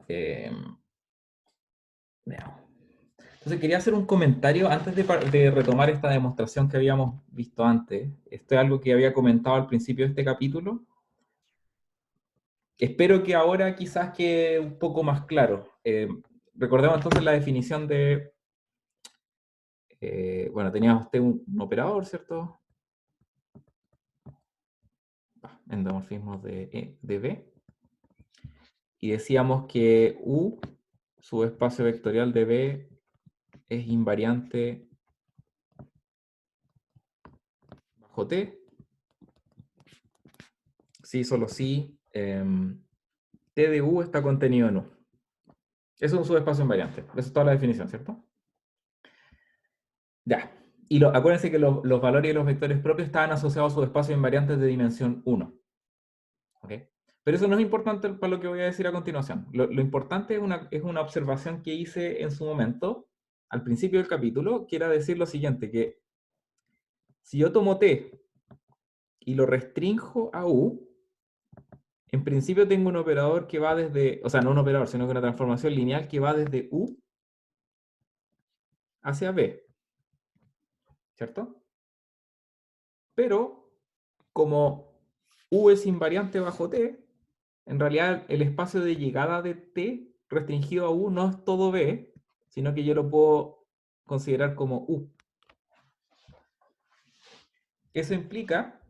Veamos. Entonces quería hacer un comentario antes de retomar esta demostración que habíamos visto antes. Esto es algo que había comentado al principio de este capítulo. Espero que ahora quizás quede un poco más claro. Recordemos entonces la definición de... bueno, tenía usted un operador, ¿cierto? Endomorfismos de B. Y decíamos que U, subespacio vectorial de B, es invariante bajo T. Sí, solo sí. T de U está contenido en U. Eso es un subespacio invariante. Esa es toda la definición, ¿cierto? Ya. Y acuérdense que los valores y los vectores propios estaban asociados a subespacios invariantes de dimensión 1. ¿Ok? Pero eso no es importante para lo que voy a decir a continuación. Lo importante es una observación que hice en su momento, al principio del capítulo, que era decir lo siguiente, que si yo tomo T y lo restrinjo a U, en principio tengo un operador que va desde, o sea, no un operador, sino que una transformación lineal que va desde U hacia B, ¿cierto? Pero como U es invariante bajo T, en realidad el espacio de llegada de T restringido a U no es todo B, sino que yo lo puedo considerar como U. Eso implica,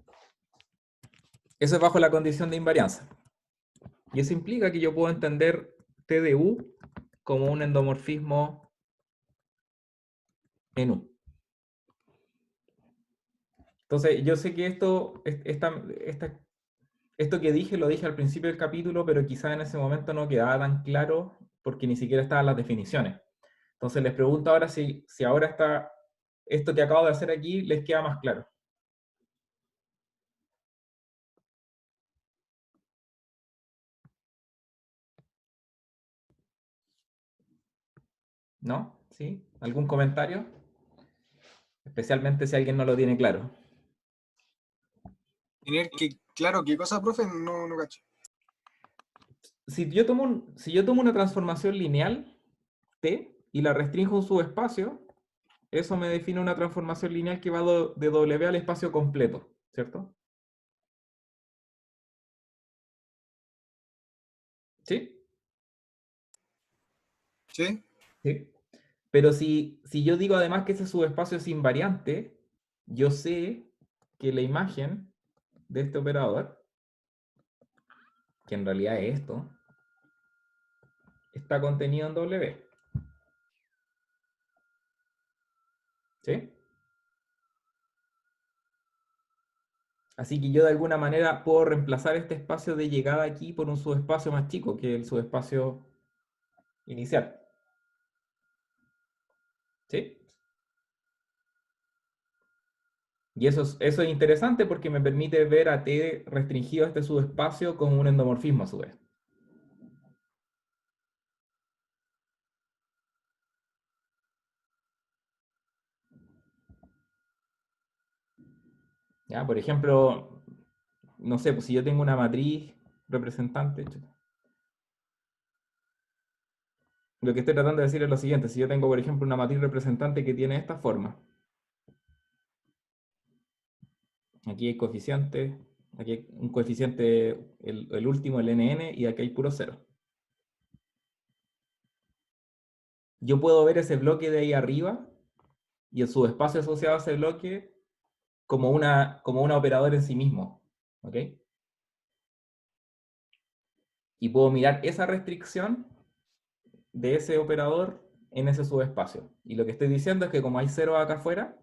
eso es bajo la condición de invarianza. Y eso implica que yo puedo entender T de U como un endomorfismo en U. Entonces, yo sé que esto que dije lo dije al principio del capítulo, pero quizá en ese momento no quedaba tan claro porque ni siquiera estaban las definiciones. Entonces les pregunto ahora si ahora esto que acabo de hacer aquí les queda más claro. ¿No? ¿Sí? ¿Algún comentario? Especialmente si alguien no lo tiene claro. Tener que, claro, ¿qué cosa, profe? No, no cacho. Si yo tomo una transformación lineal, T, y la restringo a un subespacio, eso me define una transformación lineal que va de W al espacio completo, ¿cierto? ¿Sí? ¿Sí? Sí. Pero si yo digo además que ese subespacio es invariante, yo sé que la imagen de este operador, que en realidad es esto, está contenido en W. ¿Sí? Así que yo de alguna manera puedo reemplazar este espacio de llegada aquí por un subespacio más chico, que es el subespacio inicial. ¿Sí? Y eso es interesante porque me permite ver a T restringido a este subespacio como un endomorfismo a su vez. ¿Ya? Por ejemplo, no sé, pues si yo tengo una matriz representante, lo que estoy tratando de decir es lo siguiente, si yo tengo, por ejemplo, una matriz representante que tiene esta forma, aquí hay coeficientes, aquí hay un coeficiente, el último, el nn, y aquí hay puro cero. Yo puedo ver ese bloque de ahí arriba y el subespacio asociado a ese bloque como una operadora en sí mismo. ¿Ok? Y puedo mirar esa restricción de ese operador en ese subespacio. Y lo que estoy diciendo es que como hay cero acá afuera,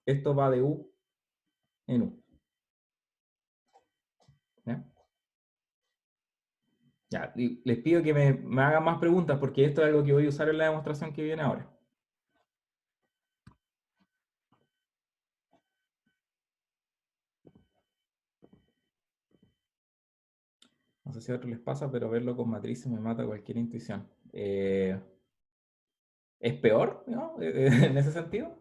esto va de U en U. ¿Ya? Ya, les pido que me hagan más preguntas porque esto es algo que voy a usar en la demostración que viene ahora. No sé si a otros les pasa, pero verlo con matrices me mata cualquier intuición. ¿Es peor, ¿no? En ese sentido?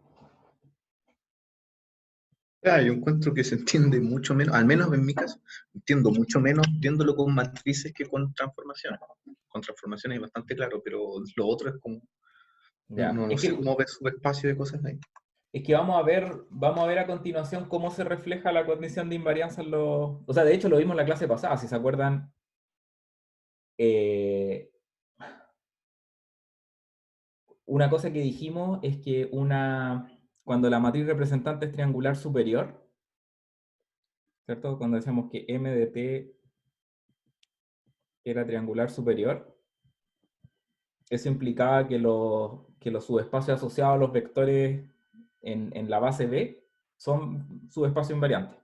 Ya, yo encuentro que se entiende mucho menos, al menos en mi caso, entiendo mucho menos viéndolo con matrices que con transformaciones. con transformaciones es bastante claro, pero lo otro es como, Ya. no sé cómo ver subespacio de cosas ahí. Es que vamos a ver a continuación cómo se refleja la condición de invarianza en los... O sea, de hecho lo vimos en la clase pasada, si se acuerdan. eh, una cosa que dijimos es que cuando la matriz representante es triangular superior, ¿cierto? Cuando decíamos que M de T era triangular superior, eso implicaba que los subespacios asociados a los vectores en la base B son subespacios invariantes.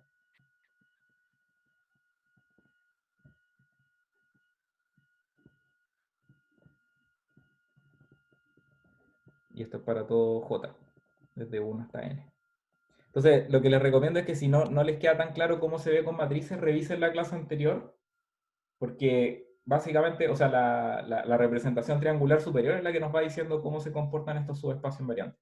Y esto es para todo J, desde 1 hasta N. Entonces, lo que les recomiendo es que si no les queda tan claro cómo se ve con matrices, revisen la clase anterior, porque básicamente, o sea, la representación triangular superior es la que nos va diciendo cómo se comportan estos subespacios invariantes.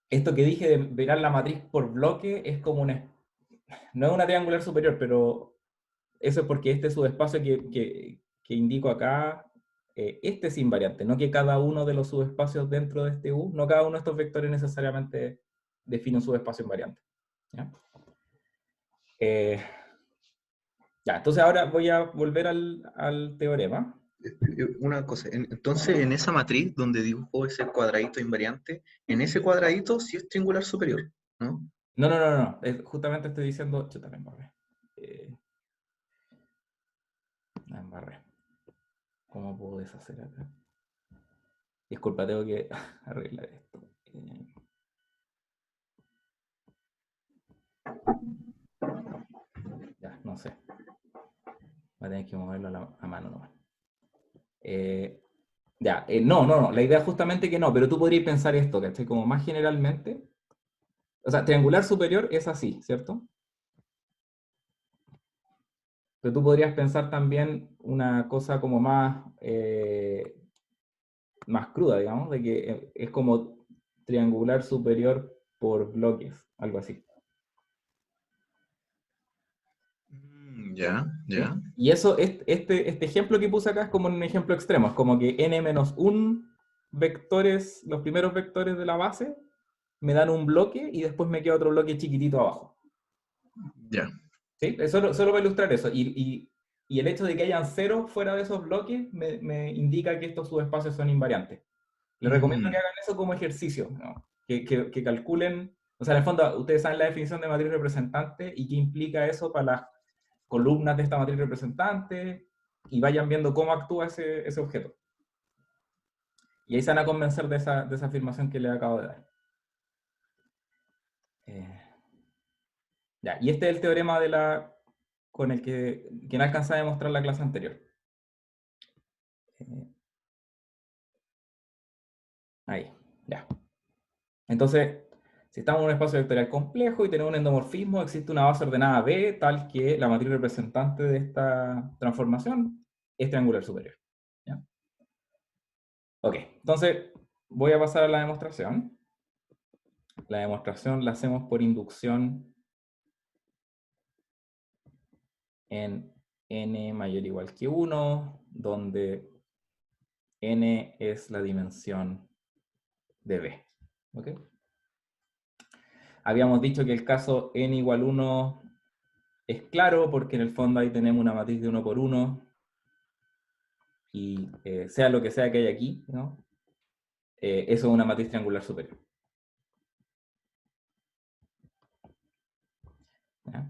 Esto que dije de mirar la matriz por bloque es como no es una triangular superior, pero eso es porque este subespacio que indico acá, este es invariante, no que cada uno de los subespacios dentro de este U, no cada uno de estos vectores necesariamente define un subespacio invariante. ¿Ya? Ya, entonces ahora voy a volver al teorema. Una cosa, entonces en esa matriz donde dibujo ese cuadradito invariante, en ese cuadradito sí es triangular superior, ¿no? No. Justamente estoy diciendo... Chuta, la embarré. La embarré. ¿Cómo puedo deshacer acá? Disculpa, tengo que arreglar esto. Ya, no sé. Voy a tener que moverlo a mano nomás. Ya, no. La idea es justamente que no, pero tú podrías pensar esto, ¿cachai? Como más generalmente. O sea, triangular superior es así, ¿cierto? Pero tú podrías pensar también una cosa como más cruda, digamos, de que es como triangular superior por bloques, algo así. Ya, ¿Sí? ya. Y eso, este ejemplo que puse acá es como un ejemplo extremo, es como que n-1 vectores, los primeros vectores de la base, me dan un bloque y después me queda otro bloque chiquitito abajo. Ya. ¿Sí? Solo para ilustrar eso. Y el hecho de que hayan cero fuera de esos bloques me indica que estos subespacios son invariantes. Les recomiendo que hagan eso como ejercicio, ¿no? Que calculen, o sea, en el fondo, ustedes saben la definición de matriz representante y qué implica eso para las columnas de esta matriz representante y vayan viendo cómo actúa ese objeto. Y ahí se van a convencer de esa afirmación que les acabo de dar. Ya, y este es el teorema con el que no alcanza a demostrar la clase anterior. Ahí, ya. Entonces, si estamos en un espacio vectorial complejo y tenemos un endomorfismo, existe una base ordenada B tal que la matriz representante de esta transformación es triangular superior. ¿Ya? Ok, entonces voy a pasar a la demostración. La demostración la hacemos por inducción en n mayor o igual que 1, donde n es la dimensión de B. ¿Ok? Habíamos dicho que el caso n igual 1 es claro porque en el fondo ahí tenemos una matriz de 1 por 1 y sea lo que sea que hay aquí, ¿no? Eso es una matriz triangular superior. ¿Ya?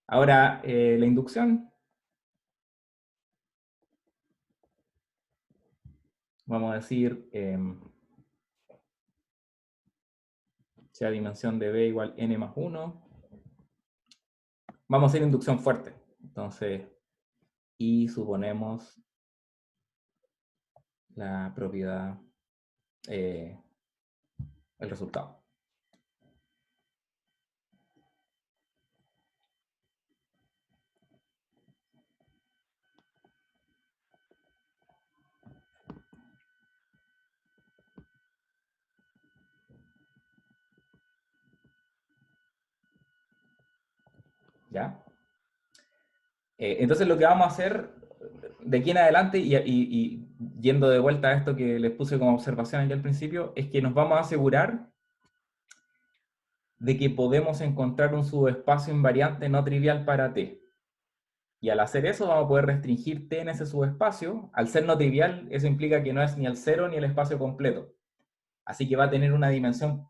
Ahora, la inducción. Vamos a decir, sea dimensión de B igual n más 1. Vamos a hacer inducción fuerte. Entonces, y suponemos la propiedad, el resultado. ¿Ya? Entonces lo que vamos a hacer, de aquí en adelante, y yendo de vuelta a esto que les puse como observación aquí al principio, es que nos vamos a asegurar de que podemos encontrar un subespacio invariante no trivial para T. Y al hacer eso vamos a poder restringir T en ese subespacio. Al ser no trivial, eso implica que no es ni el cero ni el espacio completo. Así que va a tener una dimensión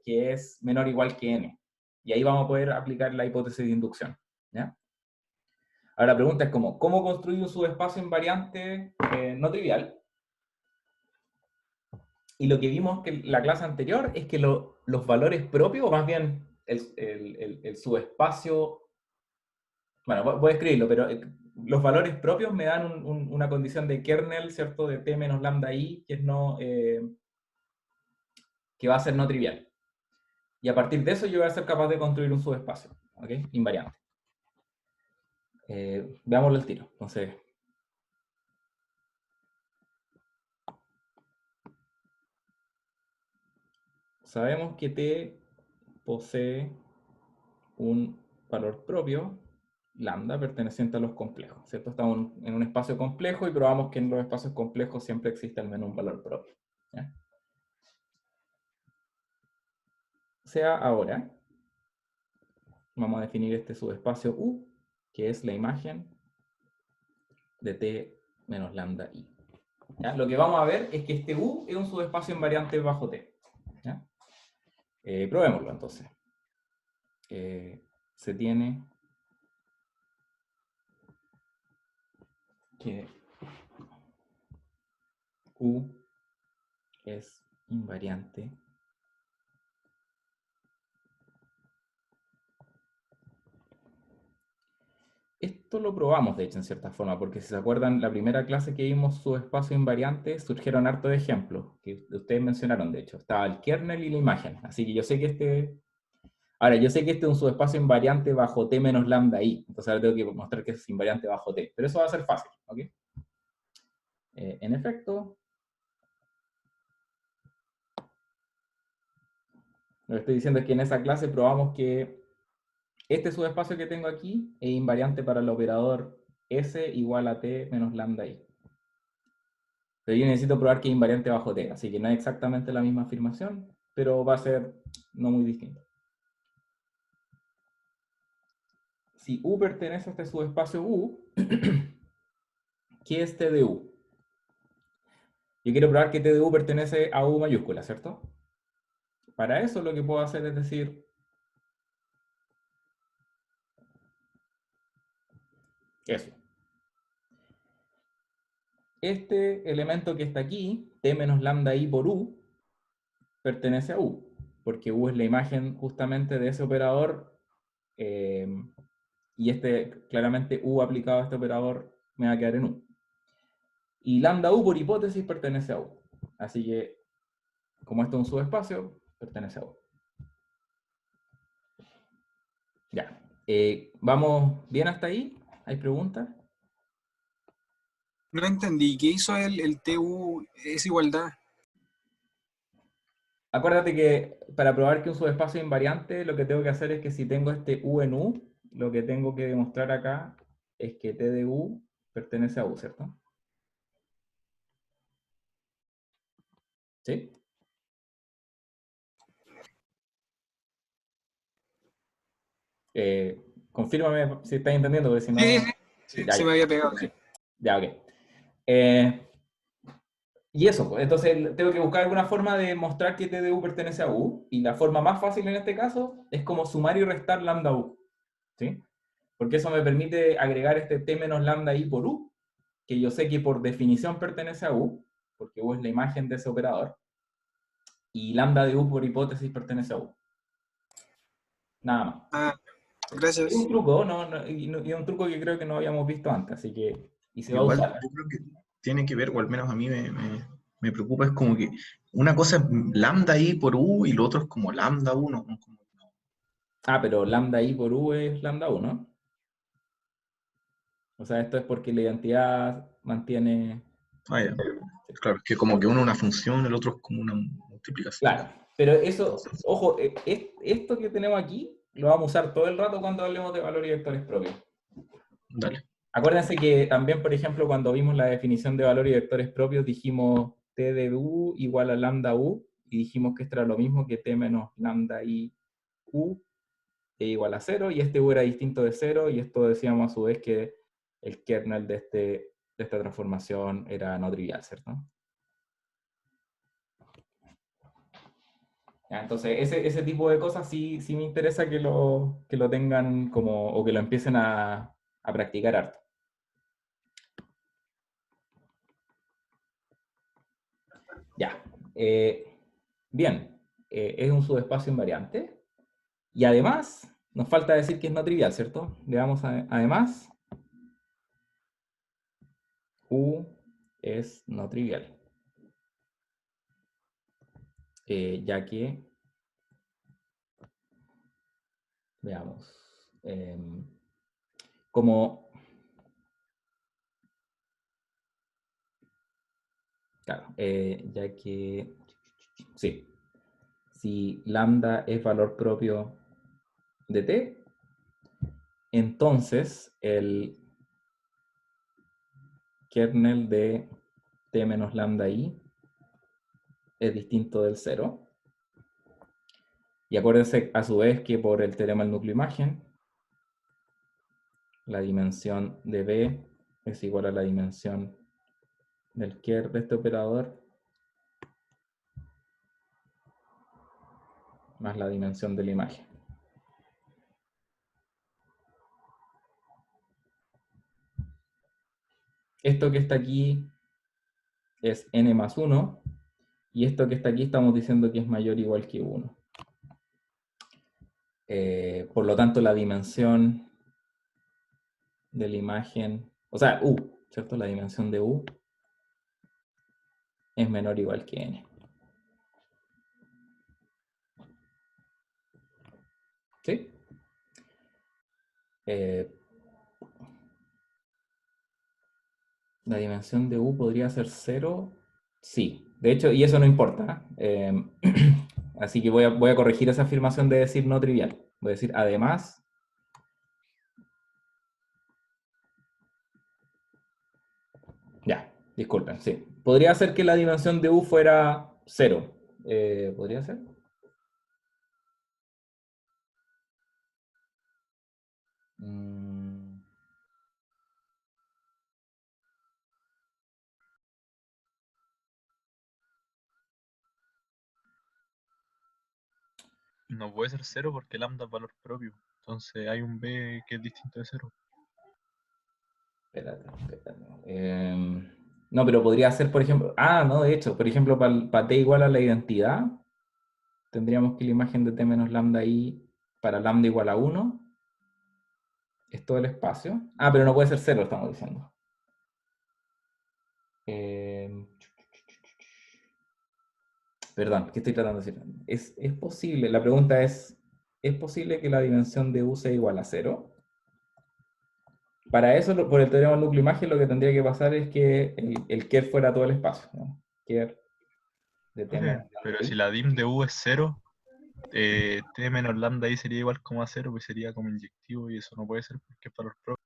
que es menor o igual que n. Y ahí vamos a poder aplicar la hipótesis de inducción, ¿ya? Ahora la pregunta es ¿cómo construir un subespacio invariante no trivial? Y lo que vimos en la clase anterior es que los valores propios, o más bien el subespacio, bueno, voy a escribirlo, pero los valores propios me dan una condición de kernel, ¿cierto? De t menos lambda i, que, que va a ser no trivial. Y a partir de eso yo voy a ser capaz de construir un subespacio, ¿ok? Invariante. Veámoslo al tiro. Entonces, sabemos que T posee un valor propio, lambda, perteneciente a los complejos, ¿cierto? Estamos en un espacio complejo y probamos que en los espacios complejos siempre existe al menos un valor propio, ¿ya? O sea, ahora vamos a definir este subespacio U, que es la imagen de T menos lambda I. ¿Ya? Lo que vamos a ver es que este U es un subespacio invariante bajo T. ¿Ya? Probémoslo entonces. Se tiene que U es invariante Esto lo probamos, de hecho, en cierta forma, porque si se acuerdan, la primera clase que vimos subespacio invariante, surgieron hartos de ejemplos, que ustedes mencionaron, de hecho. Estaba el kernel y la imagen. Así que yo sé que este... Ahora, yo sé que este es un subespacio invariante bajo T menos lambda I. Entonces ahora tengo que mostrar que es invariante bajo T. Pero eso va a ser fácil, ¿ok? En efecto, lo que estoy diciendo es que en esa clase probamos que este subespacio que tengo aquí es invariante para el operador S igual a T menos lambda I. Pero yo necesito probar que es invariante bajo T, así que no es exactamente la misma afirmación, pero va a ser no muy distinto. Si U pertenece a este subespacio U, ¿qué es T de U? Yo quiero probar que T de U pertenece a U mayúscula, ¿cierto? Para eso lo que puedo hacer es decir, eso. Este elemento que está aquí, T menos lambda I por U, pertenece a U, porque U es la imagen justamente de ese operador, y claramente U aplicado a este operador me va a quedar en U. Y lambda U por hipótesis pertenece a U. Así que, como esto es un subespacio, pertenece a U. Ya. ¿Vamos bien hasta ahí? ¿Hay preguntas? No entendí. ¿Qué hizo el TU? Es igualdad. Acuérdate que para probar que un subespacio es invariante, lo que tengo que hacer es que si tengo este U en U, lo que tengo que demostrar acá es que T de U pertenece a U, ¿cierto? ¿Sí? Confírmame si estás entendiendo, porque si no... Sí, sí, sí. Ya, Se me había pegado. Sí. ya, ok. Y eso, pues, entonces tengo que buscar alguna forma de mostrar que T de U pertenece a U, y la forma más fácil en este caso es como sumar y restar lambda U, ¿sí? Porque eso me permite agregar este T menos lambda I por U, que yo sé que por definición pertenece a U, porque U es la imagen de ese operador, y lambda de U por hipótesis pertenece a U. Nada más. Ah, Es un gracias. truco, y es un truco que creo que no habíamos visto antes, así que... Y se va a Igual usar. yo creo que tiene que ver, o al menos a mí me preocupa, es como que una cosa es lambda I por U y lo otro es como lambda 1. ¿No? Ah, pero lambda I por U es lambda U, ¿no? O sea, esto es porque la identidad mantiene... Ah, ya. Claro, es que como que uno es una función, el otro es como una multiplicación. Claro, pero eso, ojo, esto que tenemos aquí lo vamos a usar todo el rato cuando hablemos de valores y vectores propios. Dale. Acuérdense que también, por ejemplo, cuando vimos la definición de valor y vectores propios, dijimos T de U igual a lambda U, y dijimos que esto era lo mismo que T menos lambda I U e igual a 0, y este U era distinto de 0, y esto decíamos a su vez que el kernel de esta transformación era no trivial, ¿cierto? Ya, entonces, ese tipo de cosas sí me interesa que lo tengan como, o que lo empiecen a practicar harto. Ya. Bien. Es un subespacio invariante. Y además, nos falta decir que es no trivial, ¿cierto? Veamos además, U es no trivial. Ya que, veamos, como, claro, ya que, sí, si lambda es valor propio de t, entonces el kernel de t menos lambda i es distinto del 0. Y acuérdense a su vez que por el teorema del núcleo imagen, la dimensión de B es igual a la dimensión del ker de este operador más la dimensión de la imagen. Esto que está aquí es n más 1, y esto que está aquí estamos diciendo que es mayor o igual que 1. Por lo tanto, la dimensión de la imagen, o sea, U, ¿cierto? La dimensión de U es menor o igual que n. ¿Sí? La dimensión de U podría ser 0. Sí. De hecho, y eso no importa. Así que voy a corregir esa afirmación de decir no trivial. Voy a decir además. Ya, disculpen, sí. Podría ser que la dimensión de U fuera 0. ¿Podría ser? Mm, No puede ser 0 porque lambda es valor propio. Entonces hay un B que es distinto de 0. espérate. No, pero podría ser, por ejemplo. Ah, no, de hecho, por ejemplo, para t igual a la identidad, tendríamos que la imagen de t menos lambda i para lambda igual a 1 es todo el espacio. Ah, pero no puede ser 0, estamos diciendo. Perdón, ¿qué estoy tratando de decir? Es posible, la pregunta ¿es posible que la dimensión de U sea igual a 0? Para eso, por el teorema del núcleo imagen, lo que tendría que pasar es que el ker fuera todo el espacio, ¿no? Ker de t menos Pero lambda si i. la dim de U es 0, T menos lambda I sería igual como a 0, pues sería como inyectivo y eso no puede ser porque es valor propio.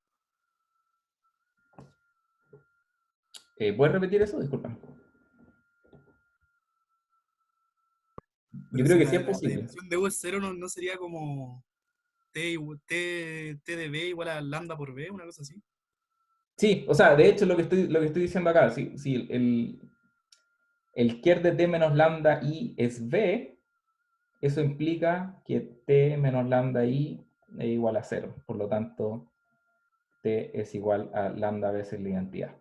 ¿Puedes repetir eso? Disculpa. Yo Pero creo si que sí la, es la posible. dimensión de U es cero, no sería como T de B igual a lambda por B, una cosa así. Sí, o sea, de hecho lo que estoy diciendo acá, si el ker de t menos lambda i es b, eso implica que t menos lambda i es igual a 0. Por lo tanto, t es igual a lambda veces la identidad.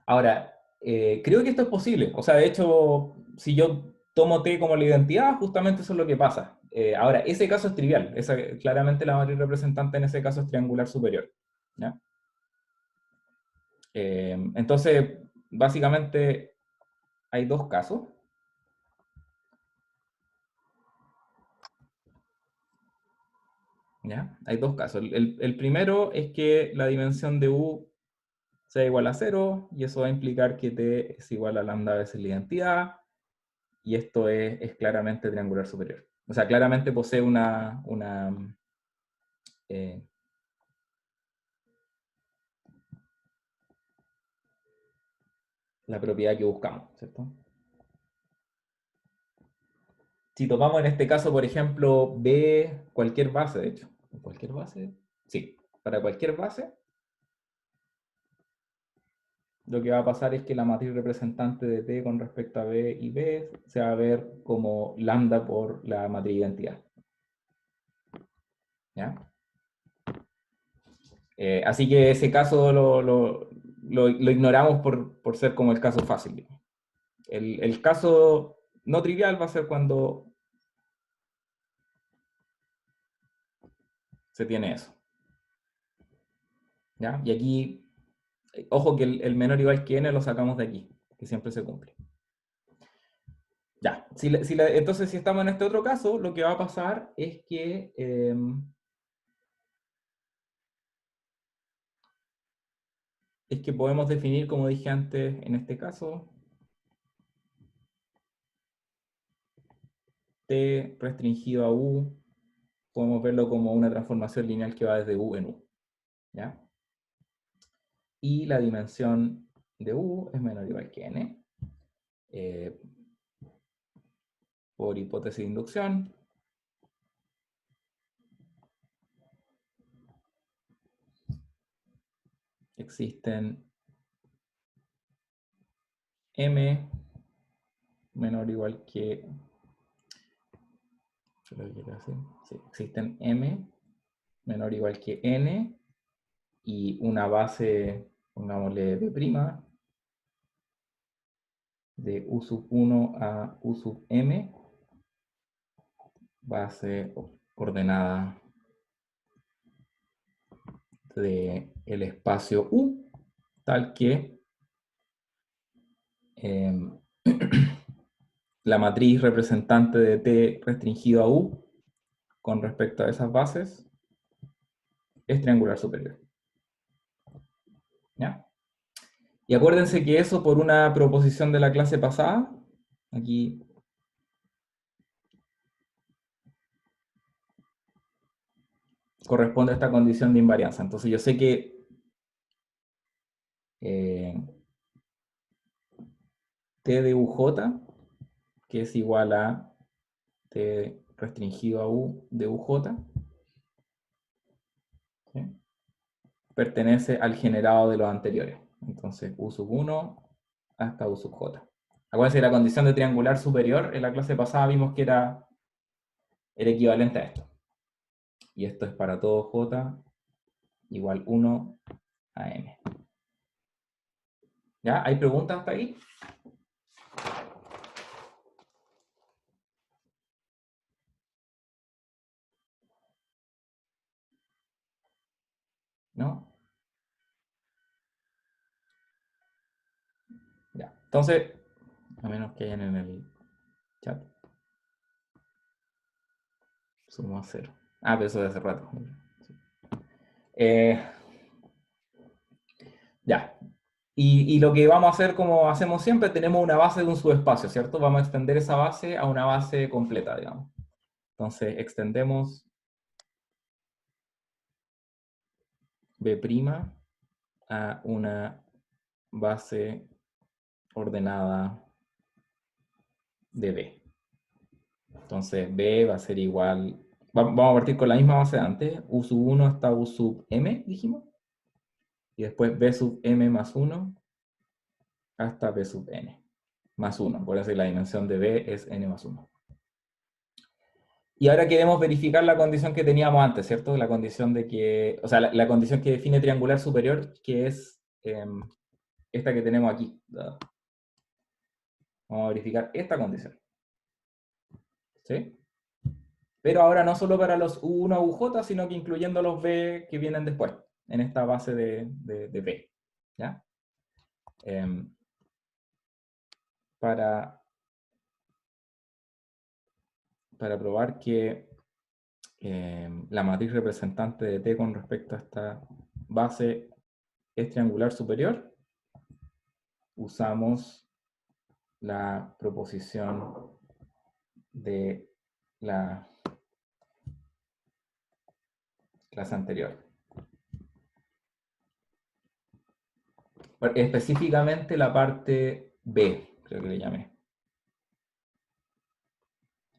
Ahora, creo que esto es posible. O sea, de hecho, si yo tomo t como la identidad, justamente eso es lo que pasa. Ahora, ese caso es trivial. Claramente la matriz representante en ese caso es triangular superior. ¿Ya? Entonces, básicamente hay dos casos. ¿Ya? Hay dos casos. El primero es que la dimensión de U sea igual a 0, y eso va a implicar que T es igual a lambda veces la identidad, y esto es claramente triangular superior. O sea, claramente posee una eh, la propiedad que buscamos, ¿cierto? Si tomamos en este caso, por ejemplo, B, cualquier base, de hecho. ¿Cualquier base? Sí, para cualquier base, lo que va a pasar es que la matriz representante de T con respecto a B y B se va a ver como lambda por la matriz identidad. ¿Ya? Así que ese caso lo ignoramos por ser como el caso fácil, digamos. El caso no trivial va a ser cuando se tiene eso. ¿Ya? Y aquí, ojo que el menor igual que n lo sacamos de aquí, que siempre se cumple. Ya, entonces si estamos en este otro caso, lo que va a pasar es que podemos definir, como dije antes, en este caso, T restringido a U, podemos verlo como una transformación lineal que va desde U en U. ¿Ya? Y la dimensión de U es menor o igual que n. Por hipótesis de inducción, existen m menor o igual que, sí, existen m menor o igual que n y una base, pongámosle B', de U sub 1 a U sub m, base ordenada del espacio U, tal que la matriz representante de T restringido a U con respecto a esas bases es triangular superior. ¿Ya? Y acuérdense que eso por una proposición de la clase pasada, aquí corresponde a esta condición de invarianza. Entonces yo sé que T de UJ, que es igual a T restringido a U de UJ, ¿sí? Pertenece al generado de los anteriores. Entonces U sub 1 hasta U sub J. Acuérdense que la condición de triangular superior en la clase pasada vimos que era equivalente a esto. Y esto es para todo J igual 1 a n. ¿Ya? ¿Hay preguntas hasta ahí? ¿No? Ya. Entonces, a menos que hayan en el chat. Sumo a 0. Ah, pero eso de hace rato. Ya. Y lo que vamos a hacer, como hacemos siempre, tenemos una base de un subespacio, ¿cierto? Vamos a extender esa base a una base completa, digamos. Entonces, extendemos B' a una base ordenada de B. Entonces, B va a ser igual... Vamos a partir con la misma base de antes. U sub 1 hasta U sub M, dijimos. Y después B sub M más 1 hasta B sub N más 1. Por eso la dimensión de B es N más 1. Y ahora queremos verificar la condición que teníamos antes, ¿cierto? La condición de que, o sea, la condición que define triangular superior, que es esta que tenemos aquí. Vamos a verificar esta condición. ¿Sí? Pero ahora no solo para los U1 a UJ, sino que incluyendo los B que vienen después, en esta base de B. ¿Ya? Para probar que la matriz representante de T con respecto a esta base es triangular superior, usamos la proposición de la clase anterior. específicamente la parte B, creo que le llamé.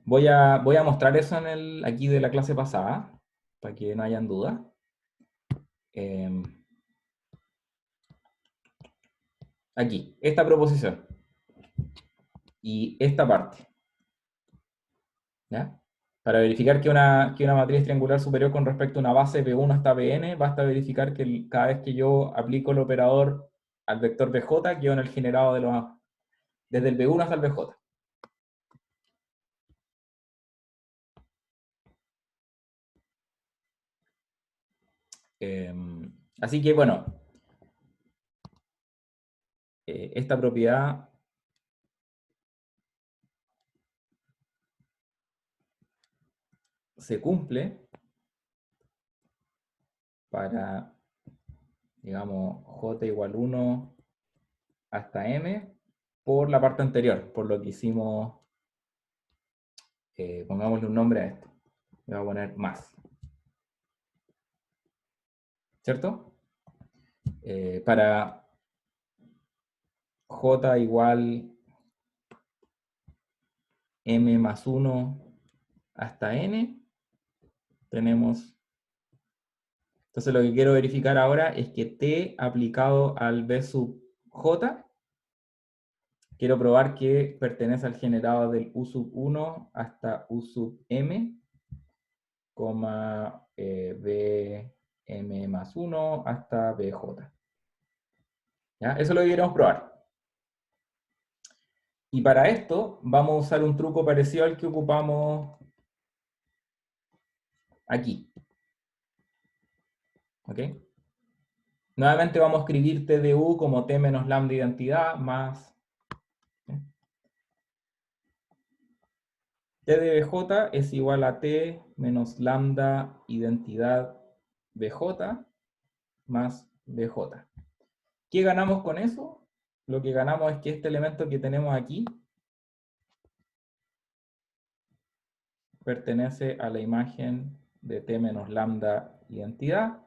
Voy a mostrar eso aquí de la clase pasada, para que no hayan dudas. Aquí, esta proposición y esta parte, ¿ya? Para verificar que una matriz triangular superior con respecto a una base B1 hasta Bn, basta verificar que cada vez que yo aplico el operador al vector Bj, quedo en el generado desde el B1 hasta el Bj. Así que, bueno, esta propiedad se cumple para, digamos, j igual 1 hasta m por la parte anterior, por lo que hicimos, pongámosle un nombre a esto. Le voy a poner más. ¿Cierto? Para j igual m más 1 hasta n, tenemos... Entonces lo que quiero verificar ahora es que t aplicado al b sub j, quiero probar que pertenece al generado del u sub 1 hasta u sub m, b m más 1 hasta bj. ¿Ya? Eso es lo que queremos probar. Y para esto vamos a usar un truco parecido al que ocupamos aquí. ¿Ok? Nuevamente vamos a escribir t de u como t menos lambda identidad más t de bj es igual a t menos lambda identidad bj más bj. ¿Qué ganamos con eso? Lo que ganamos es que este elemento que tenemos aquí pertenece a la imagen de t menos lambda identidad,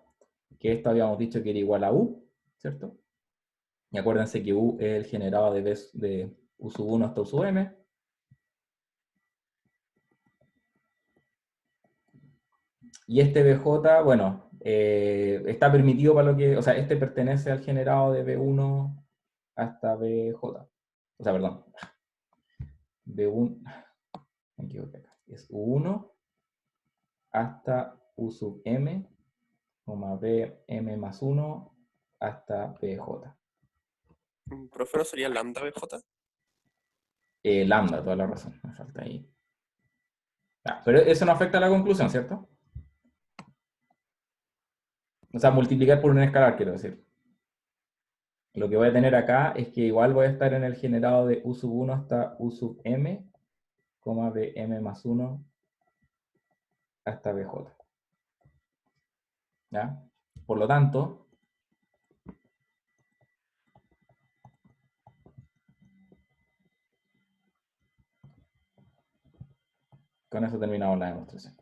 que esto habíamos dicho que era igual a u, ¿cierto? Y acuérdense que u es el generado de u sub 1 hasta u sub m. Y este bj, bueno, está permitido para lo que, o sea, este pertenece al generado de b1 hasta bj. O sea, perdón. b1, me equivoqué acá. Es u1 hasta u sub m, bm más 1 hasta bj. ¿Profe, no sería lambda BJ? Lambda, toda la razón, me falta ahí. Pero eso no afecta a la conclusión, ¿cierto? O sea, multiplicar por un escalar, quiero decir. Lo que voy a tener acá es que igual voy a estar en el generado de u sub 1 hasta u sub m, bm más 1 hasta bj. ¿Ya? Por lo tanto, con eso terminamos la demostración.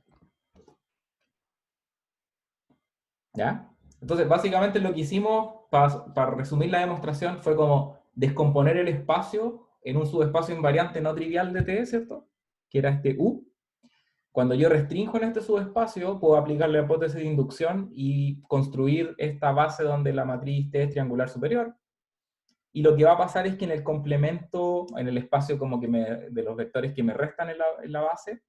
¿Ya? Entonces, básicamente lo que hicimos, para resumir la demostración, fue como descomponer el espacio en un subespacio invariante no trivial de T, ¿cierto? Que era este U. Cuando yo restringo en este subespacio, puedo aplicar la hipótesis de inducción y construir esta base donde la matriz T es triangular superior. Y lo que va a pasar es que en el complemento, en el espacio como que de los vectores que me restan en la base,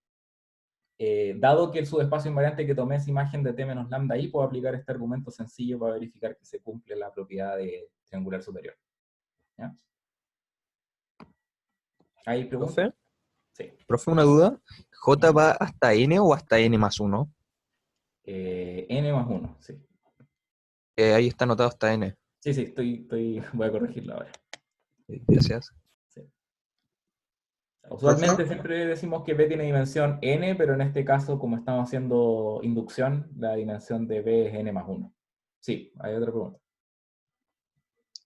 dado que el subespacio invariante que tomé es imagen de t menos lambda i, puedo aplicar este argumento sencillo para verificar que se cumple la propiedad de triangular superior. ¿Ya? ¿Hay preguntas? ¿Profe? Sí. Profe, una duda. ¿J va hasta n o hasta n más 1? N más 1, sí. Ahí está anotado hasta n. Sí, sí, voy a corregirlo ahora. Gracias. Sí. Usualmente siempre decimos que B tiene dimensión n, pero en este caso, como estamos haciendo inducción, la dimensión de B es n más 1. Sí, hay otra pregunta.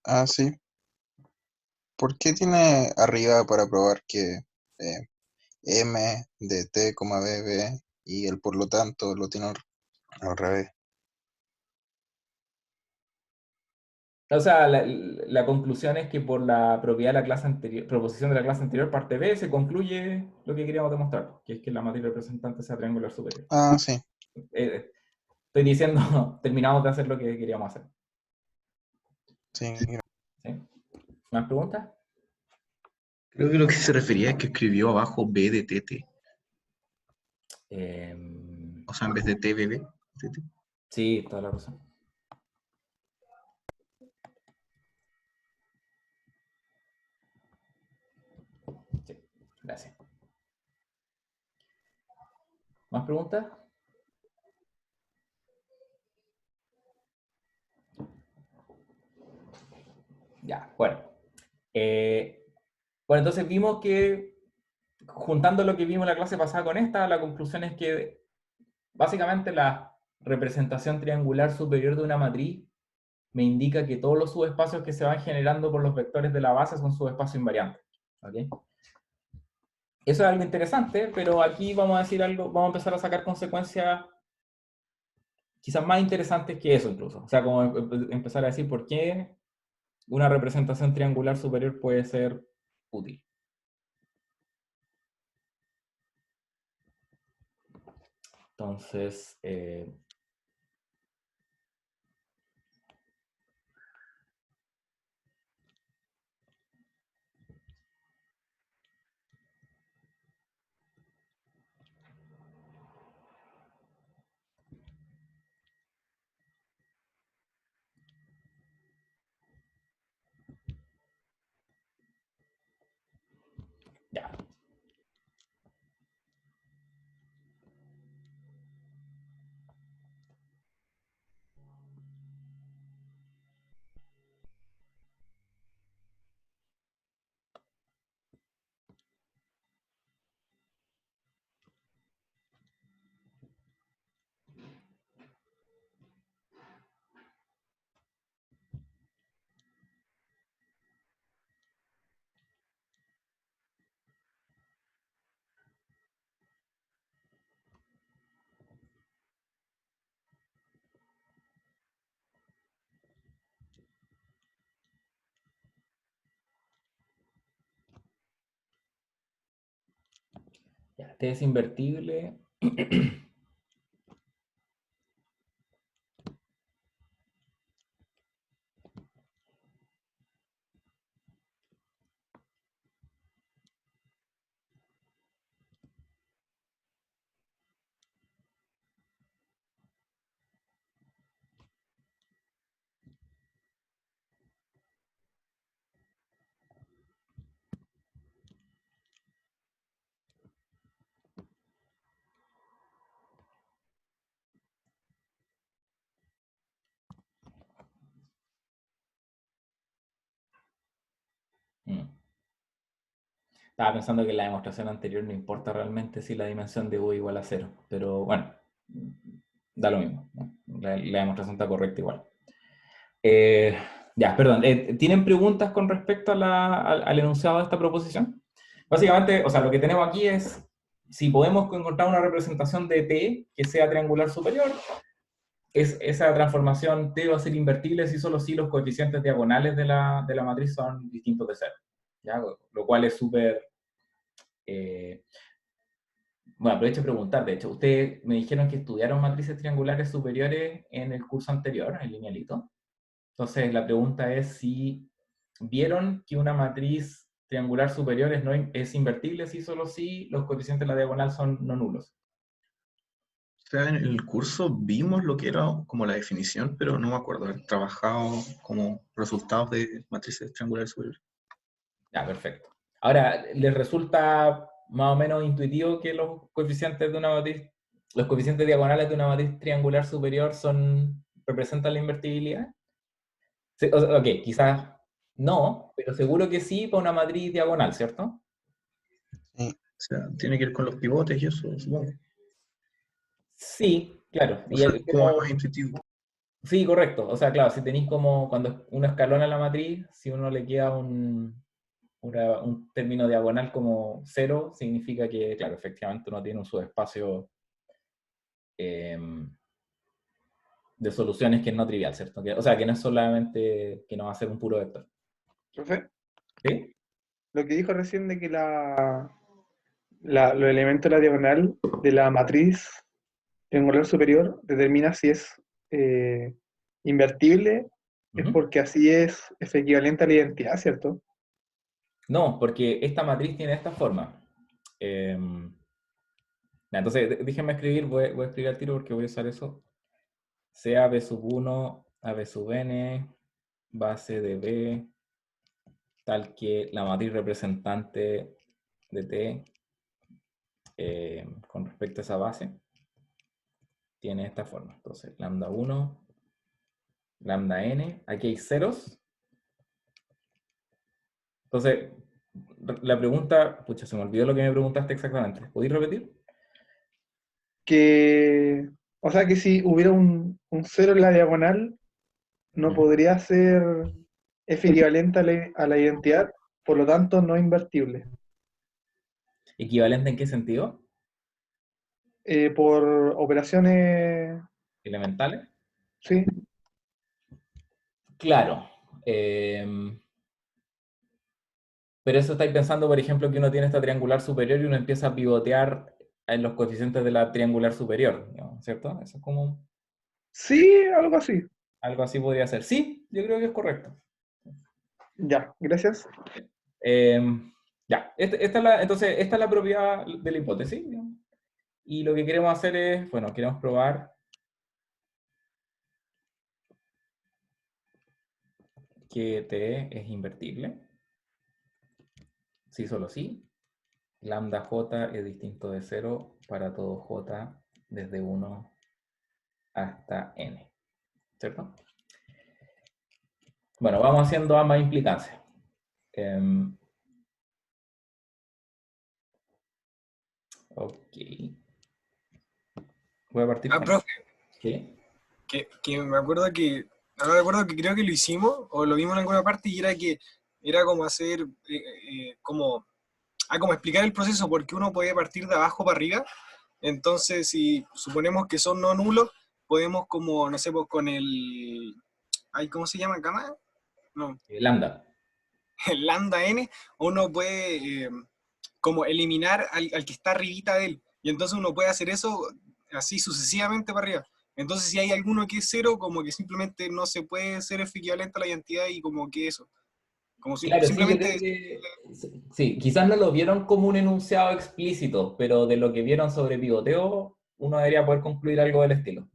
Ah, sí. ¿Por qué tiene arriba para probar que m de t, b, b y el por lo tanto lo tiene al revés? O sea, la la conclusión es que por la propiedad de la clase anterior, proposición de la clase anterior, parte B, se concluye lo que queríamos demostrar, que es que la matriz representante sea triangular superior. Ah, sí. Estoy diciendo, terminamos de hacer lo que queríamos hacer. Sí. ¿Sí? ¿Más preguntas? Creo que lo que se refería es que escribió abajo B de TT. O sea, en vez de TBB, TT. Sí, toda la razón. Sí, gracias. ¿Más preguntas? Ya, bueno. Bueno, entonces vimos que, juntando lo que vimos en la clase pasada con esta, la conclusión es que básicamente la representación triangular superior de una matriz me indica que todos los subespacios que se van generando por los vectores de la base son subespacios invariantes. ¿Okay? Eso es algo interesante, pero aquí vamos a decir algo, vamos a empezar a sacar consecuencias quizás más interesantes que eso incluso. O sea, como empezar a decir por qué una representación triangular superior puede ser útil. Entonces, ya. Ya, T es invertible. Estaba pensando que en la demostración anterior no importa realmente si la dimensión de U igual a 0, pero bueno, da lo mismo, ¿no? La demostración está correcta igual. Ya, perdón, ¿tienen preguntas con respecto al enunciado de esta proposición? Básicamente, o sea, lo que tenemos aquí es, si podemos encontrar una representación de T que sea triangular superior, esa transformación T va a ser invertible si solo si los coeficientes diagonales de la matriz son distintos de 0. ¿Ya? Lo cual es súper... bueno, aprovecho de preguntar, de hecho, ustedes me dijeron que estudiaron matrices triangulares superiores en el curso anterior, en linealito. Entonces, la pregunta es si vieron que una matriz triangular superior es invertible si solo si los coeficientes de la diagonal son no nulos. O sea, en el curso vimos lo que era como la definición, pero no me acuerdo haber trabajado como resultados de matrices triangulares superiores. Ya, perfecto. Ahora, ¿les resulta más o menos intuitivo que los coeficientes de una matriz, los coeficientes diagonales de una matriz triangular superior representan la invertibilidad? Sí, ok, quizás no, pero seguro que sí para una matriz diagonal, ¿cierto? Sí. O sea, tiene que ir con los pivotes y eso, supongo. Sí, claro. O sea, es como más intuitivo. Sí, correcto. O sea, claro, si tenéis como cuando uno escalona la matriz, si uno le queda un término diagonal como 0, significa que, claro, efectivamente uno tiene un subespacio de soluciones que es no trivial, ¿cierto? O sea, que no es solamente que no va a ser un puro vector. Profe, ¿Sí? lo que dijo recién de que los elementos de la diagonal de la matriz triangular superior determina si es eh, invertible, es Ujú. porque así es equivalente a la identidad, ¿cierto? No, porque esta matriz tiene esta forma. Entonces, déjenme escribir, voy a escribir al tiro porque voy a usar eso. Sea B sub 1 a B sub n, base de B, tal que la matriz representante de T con respecto a esa base tiene esta forma. Entonces, lambda 1, lambda n, aquí hay ceros. Entonces, la pregunta, pucha, se me olvidó lo que me preguntaste exactamente. ¿Podéis repetir? O sea que si hubiera un cero en la diagonal, no podría ser f equivalente a la identidad, por lo tanto no invertible. ¿Equivalente en qué sentido? Por operaciones, ¿Elementales? sí, Claro. Pero eso estáis pensando, por ejemplo, que uno tiene esta triangular superior y uno empieza a pivotear en los coeficientes de la triangular superior, digamos, ¿cierto? Eso es como sí, algo así. algo así podría ser. Sí, yo creo que es correcto. Ya, gracias. Ya, entonces esta es la propiedad de la hipótesis, digamos. Y lo que queremos hacer es, bueno, queremos probar que T es invertible. Sí, solo sí. Lambda J es distinto de 0 para todo J desde 1 hasta N, ¿cierto? Bueno, vamos haciendo ambas implicancias. Ok. Voy a partir con Profe, ¿sí? que me acuerdo que, ahora recuerdo que creo que lo hicimos, o lo vimos en alguna parte, y era que era como hacer, como explicar el proceso, porque uno puede partir de abajo para arriba. Entonces, si suponemos que son no nulos, podemos como, no sé, pues con el, ay, ¿cómo se llama? ¿Cama? No, Lambda. el lambda n, uno puede como eliminar al que está arribita de él. Y entonces uno puede hacer eso así sucesivamente para arriba. Entonces, si hay alguno que es cero, como que simplemente no se puede ser equivalente a la identidad y como que eso. Como Claro, sí, yo creo simplemente. que sí, quizás no lo vieron como un enunciado explícito, pero de lo que vieron sobre pivoteo, uno debería poder concluir algo del estilo.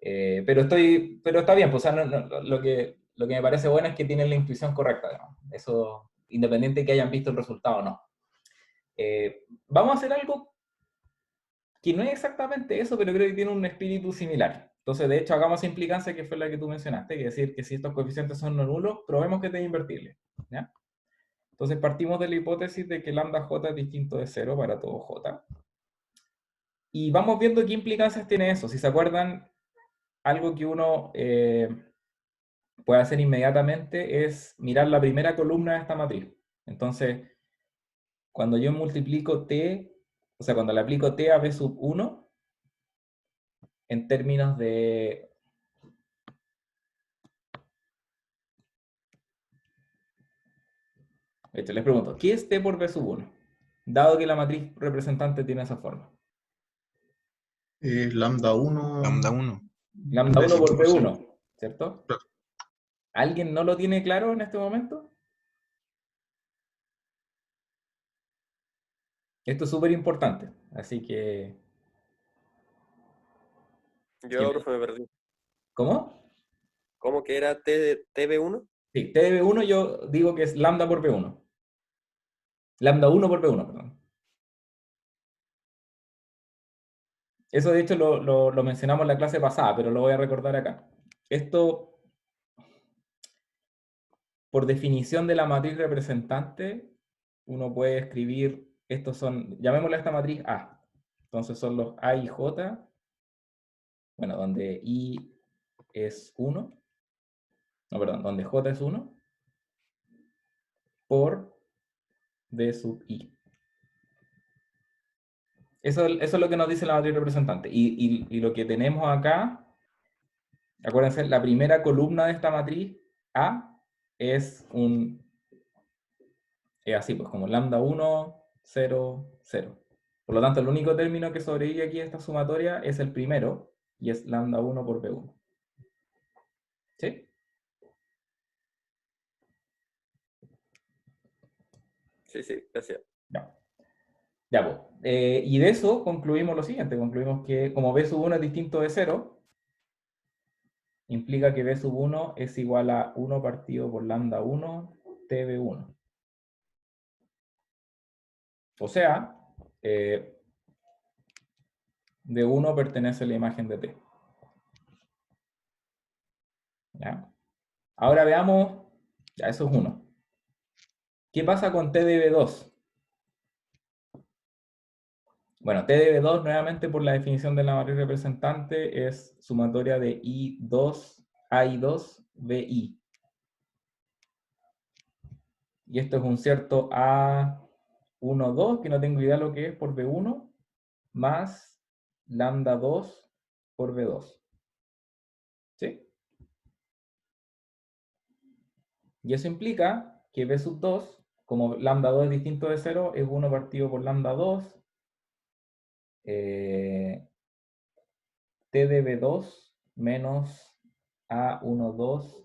Pero está bien, pues, o sea, lo que me parece bueno es que tienen la intuición correcta, digamos. Eso, independiente de que hayan visto el resultado o no. Vamos a hacer algo que no es exactamente eso, pero creo que tiene un espíritu similar. Entonces, de hecho, hagamos implicancia que fue la que tú mencionaste, que es decir, que si estos coeficientes son no nulos, probemos que es invertible. ¿Ya? Entonces, partimos de la hipótesis de que lambda j es distinto de 0 para todo j. Y vamos viendo qué implicancias tiene eso. Si se acuerdan, algo que uno puede hacer inmediatamente es mirar la primera columna de esta matriz. Entonces, cuando yo multiplico t, o sea, cuando le aplico t a b sub 1, en términos de... les pregunto, ¿qué es t por b sub 1? Dado que la matriz representante tiene esa forma. Lambda 1. Lambda 1. Lambda 1 por B5, sí. b1, ¿cierto? Claro. ¿Alguien no lo tiene claro en este momento? Esto es súper importante, así que... Yo, profe, me perdí. ¿Cómo? ¿Cómo que era TB1? Sí, t de b1 yo digo que es lambda por b1. Lambda 1 por b1, perdón. Eso de hecho lo mencionamos en la clase pasada, pero lo voy a recordar acá. Esto, por definición de la matriz representante, uno puede escribir, estos son, llamémosle a esta matriz A. Entonces son los A y J, bueno, donde I es 1, no, perdón, donde J es 1, por D sub I. Eso es lo que nos dice la matriz representante. Y lo que tenemos acá, acuérdense, la primera columna de esta matriz A es así, pues como lambda 1, 0, 0. Por lo tanto, el único término que sobrevive aquí de esta sumatoria es el primero, y es lambda 1 por B1. ¿Sí? Sí, sí, gracias. Ya. Ya, pues. Y de eso concluimos lo siguiente. Concluimos que como B sub 1 es distinto de 0, implica que B sub 1 es igual a 1 partido por lambda 1 TB1. O sea, B1 pertenece a la imagen de T. ¿Ya? Ahora veamos, ya eso es 1. ¿Qué pasa con T de B2? Bueno, T de B2 nuevamente por la definición de la matriz representante es sumatoria de I2, AI2, BI. Y esto es un cierto A1, 2, que no tengo idea lo que es por B1, más lambda 2 por B2. ¿Sí? Y eso implica que B sub 2, como lambda 2 es distinto de 0, es 1 partido por lambda 2, T de B2 menos A1, 2.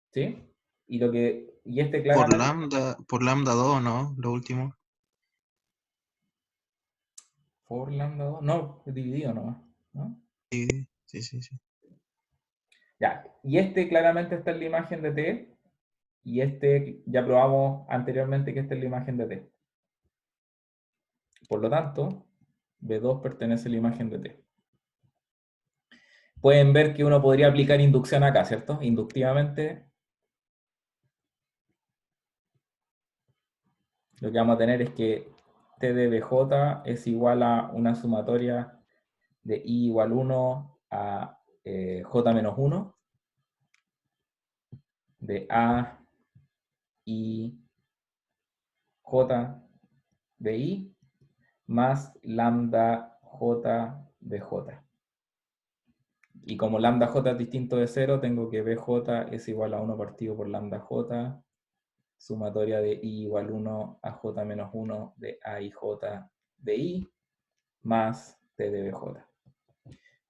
¿Sí? Y este claramente... Por lambda 2, ¿no? Lo último. Por lambda 2, no, es dividido nomás, ¿no? Sí, sí, sí, sí. Ya, y este claramente está en la imagen de T, y este ya probamos anteriormente que esta es la imagen de T. Por lo tanto, B2 pertenece a la imagen de T. Pueden ver que uno podría aplicar inducción acá, ¿cierto? Inductivamente, lo que vamos a tener es que T de BJ es igual a una sumatoria de I igual 1 a J menos 1 de A, I, J de I más lambda J de J. Y como lambda J es distinto de 0, tengo que BJ es igual a 1 partido por lambda J, sumatoria de I igual 1 a J menos 1 de A y J de I, más T de BJ.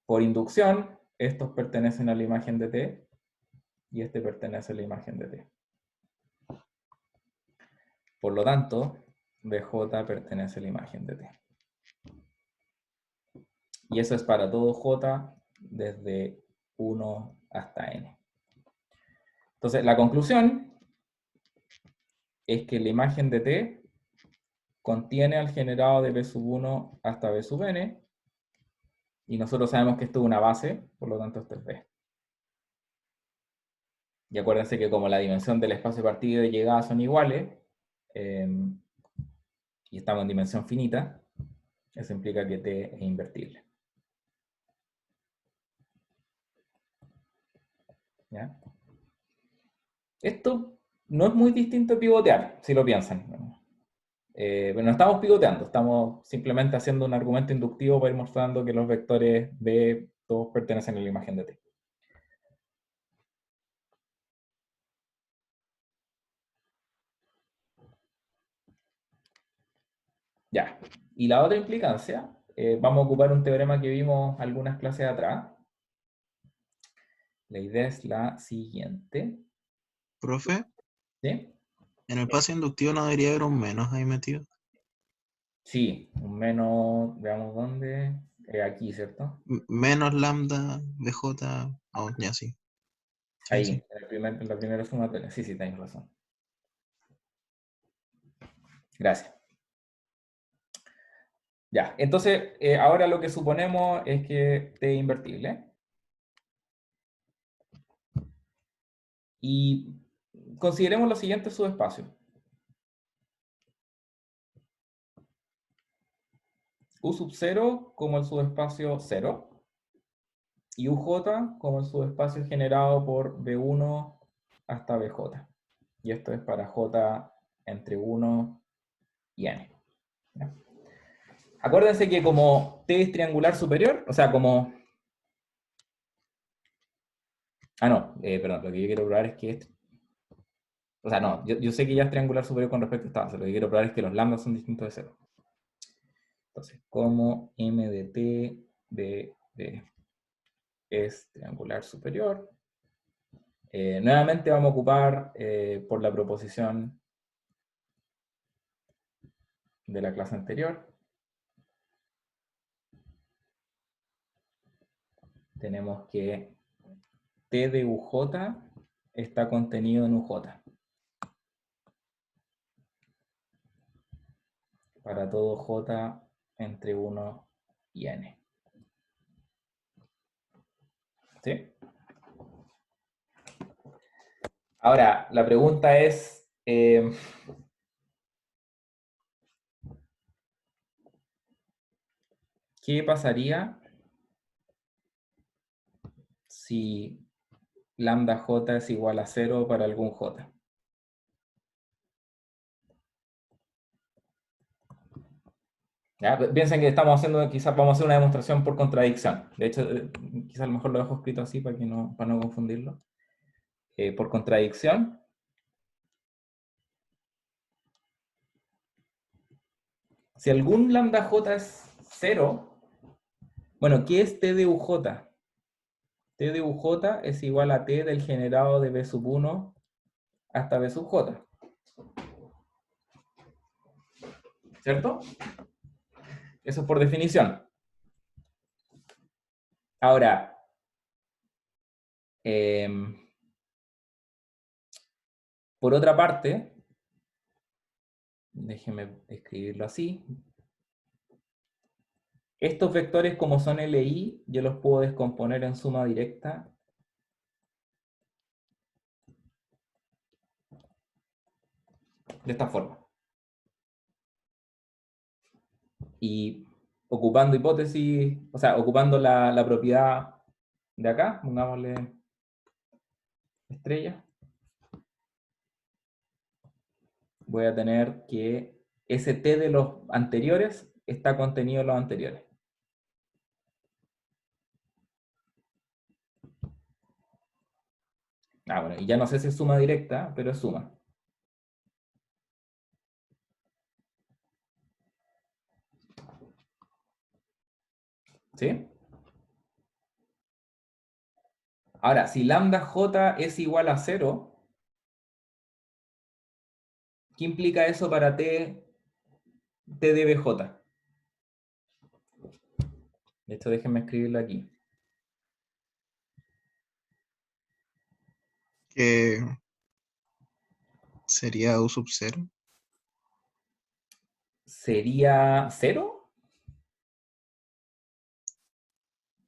Por inducción, estos pertenecen a la imagen de T, y este pertenece a la imagen de T. Por lo tanto, BJ pertenece a la imagen de T. Y eso es para todo J desde 1 hasta N. Entonces, la conclusión es que la imagen de T contiene al generado de B sub 1 hasta B sub N, y nosotros sabemos que esto es una base, por lo tanto esto es B. Y acuérdense que como la dimensión del espacio partido y llegada son iguales, y estamos en dimensión finita, eso implica que T es invertible. ¿Ya? Esto no es muy distinto a pivotear, si lo piensan. Pero no estamos pivoteando, estamos simplemente haciendo un argumento inductivo para ir mostrando que los vectores B todos pertenecen a la imagen de T. Ya, y la otra implicancia, vamos a ocupar un teorema que vimos algunas clases atrás. La idea es la siguiente. Profe, ¿Sí? en el paso inductivo no debería haber un menos ahí metido. Sí, un menos, veamos dónde, aquí, ¿cierto? Menos lambda BJ, oh, ya sí. Sí, Ahí, sí. en la primera sumatoria. Sí, sí, tenéis razón. Gracias. Ya, entonces, ahora lo que suponemos es que T es invertible. Y consideremos los siguientes subespacios. U sub 0 como el subespacio 0. Y UJ como el subespacio generado por B1 hasta BJ. Y esto es para J entre 1 y N. ¿Ya? Acuérdense que como T es triangular superior, o sea, como Ah, no, perdón, lo que yo quiero probar es que o sea, no, yo sé que ya es triangular superior con respecto a esta base, lo que quiero probar es que los lambdas son distintos de cero. Entonces, como m de t de d es triangular superior, nuevamente vamos a ocupar por la proposición de la clase anterior. Tenemos que t de uj está contenido en uj. Para todo j entre 1 y n. ¿Sí? Ahora, la pregunta es, ¿qué pasaría si lambda j es igual a 0 para algún j? ¿Ya? Piensen que estamos haciendo, quizás vamos a hacer una demostración por contradicción. De hecho, quizás a lo mejor lo dejo escrito así para no confundirlo. Por contradicción, si algún lambda j es 0, bueno, ¿qué es t de uj? T de uj es igual a t del generado de b sub 1 hasta b sub j. ¿Cierto? Eso es por definición. Ahora, por otra parte, déjenme escribirlo así. Estos vectores, como son LI, yo los puedo descomponer en suma directa de esta forma. Y ocupando hipótesis, o sea, ocupando la propiedad de acá, pongámosle estrella, voy a tener que ese t de los anteriores está contenido en los anteriores. Ah, bueno, y ya no sé si es suma directa, pero es suma. ¿Sí? Ahora, si lambda j es igual a 0, ¿qué implica eso para t de bj? De hecho, déjenme escribirlo aquí. Que sería U sub 0. ¿Sería 0?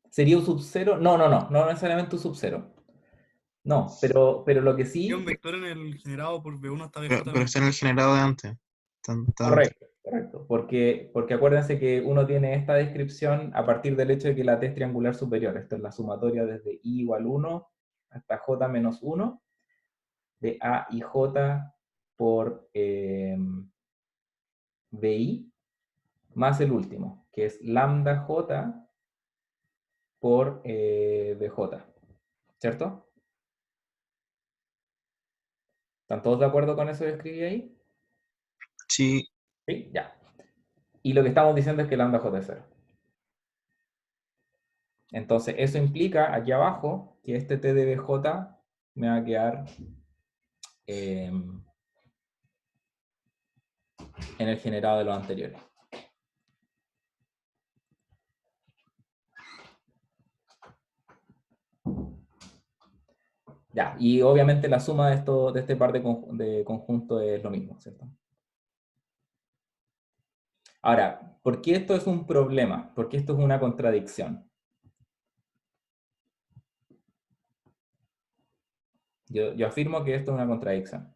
¿Sería un sub 0? No necesariamente un sub 0. No, pero lo que Y un sí... vector en el generado por B1 hasta Pero, BJ pero está en el generado de antes. Está antes. Correcto. Porque acuérdense que uno tiene esta descripción a partir del hecho de que la T es triangular superior. Esto es la sumatoria desde I igual 1 hasta J menos 1 de A y J por BI más el último, que es lambda J por BJ. ¿Cierto? ¿Están todos de acuerdo con eso que escribí ahí? Sí, Sí, ya. Y lo que estamos diciendo es que lambda J es 0. Entonces, eso implica aquí abajo que este T de BJ me va a quedar en el generado de los anteriores. Ya, y obviamente la suma de este par de conjuntos es lo mismo, ¿cierto? Ahora, ¿por qué esto es un problema? ¿Por qué esto es una contradicción? Yo afirmo que esto es una contradicción.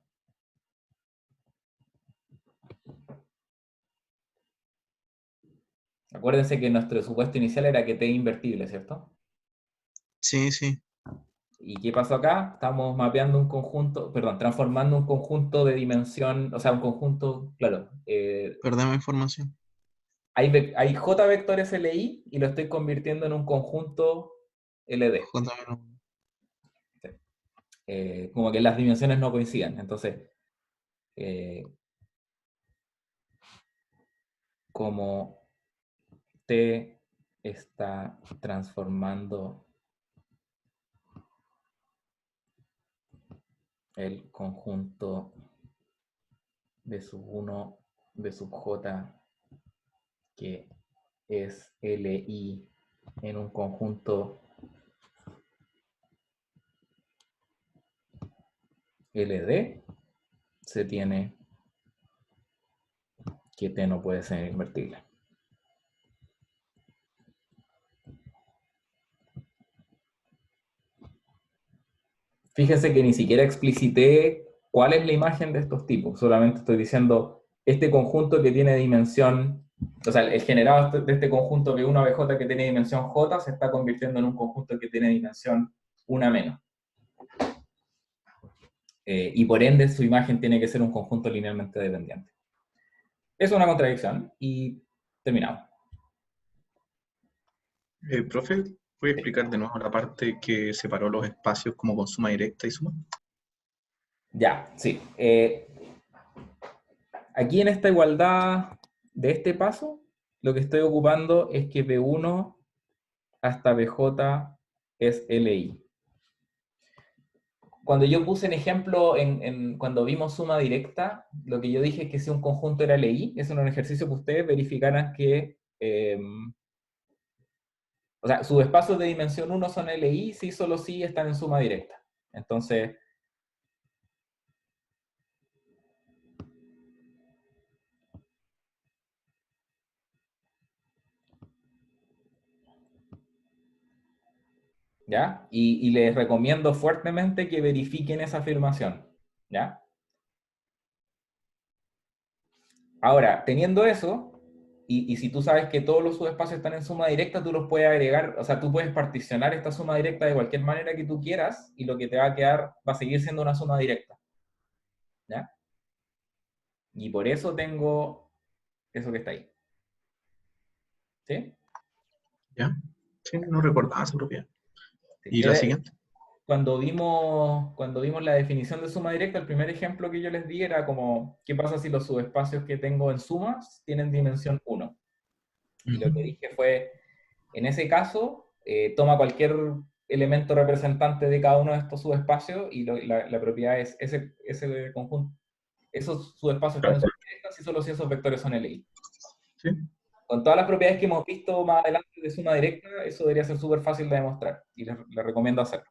Acuérdense que nuestro supuesto inicial era que T es invertible, ¿cierto? sí. ¿Y qué pasó acá? Estamos mapeando un conjunto, perdón, transformando un conjunto de dimensión, o sea, un conjunto, claro. Perdemos información. Hay J vectores LI y lo estoy convirtiendo en un conjunto LD. J menos 1. Sí. como que las dimensiones no coinciden. Entonces, eh, como T está transformando el conjunto de sub 1 de sub j, que es Li en un conjunto LD, se tiene que T no puede ser invertible. Fíjense que ni siquiera explicité cuál es la imagen de estos tipos, solamente estoy diciendo este conjunto que tiene dimensión, o sea, el generado de este conjunto que 1 BJ que tiene dimensión J se está convirtiendo en un conjunto que tiene dimensión 1 menos. Y por ende su imagen tiene que ser un conjunto linealmente dependiente. Es una contradicción y terminamos. Profe, ¿puede explicar de nuevo la parte que separó los espacios como con suma directa y suma? Ya, sí. Aquí en esta igualdad de este paso, lo que estoy ocupando es que B1 hasta BJ es LI. Cuando yo puse en ejemplo, cuando vimos suma directa, lo que yo dije es que si un conjunto era LI, es un ejercicio que ustedes verificaran que, o sea, sus espacios de dimensión 1 son LI, si solo si están en suma directa. Entonces, ¿ya? Y les recomiendo fuertemente que verifiquen esa afirmación, ¿ya? Ahora, teniendo eso, y si tú sabes que todos los subespacios están en suma directa, tú los puedes agregar, o sea, tú puedes particionar esta suma directa de cualquier manera que tú quieras, y lo que te va a quedar va a seguir siendo una suma directa, ¿ya? Y por eso tengo eso que está ahí. ¿Sí? ¿Ya? Sí, no recordaba esa propiedad. Sí. ¿Y la siguiente? Cuando vimos la definición de suma directa, el primer ejemplo que yo les di era como, ¿qué pasa si los subespacios que tengo en sumas tienen dimensión 1? Y lo que dije fue, en ese caso, toma cualquier elemento representante de cada uno de estos subespacios y la propiedad es ese conjunto. Esos subespacios están en suma directa si solo si esos vectores son LI. Sí. Con todas las propiedades que hemos visto más adelante de suma directa, eso debería ser súper fácil de demostrar y les recomiendo hacerlo.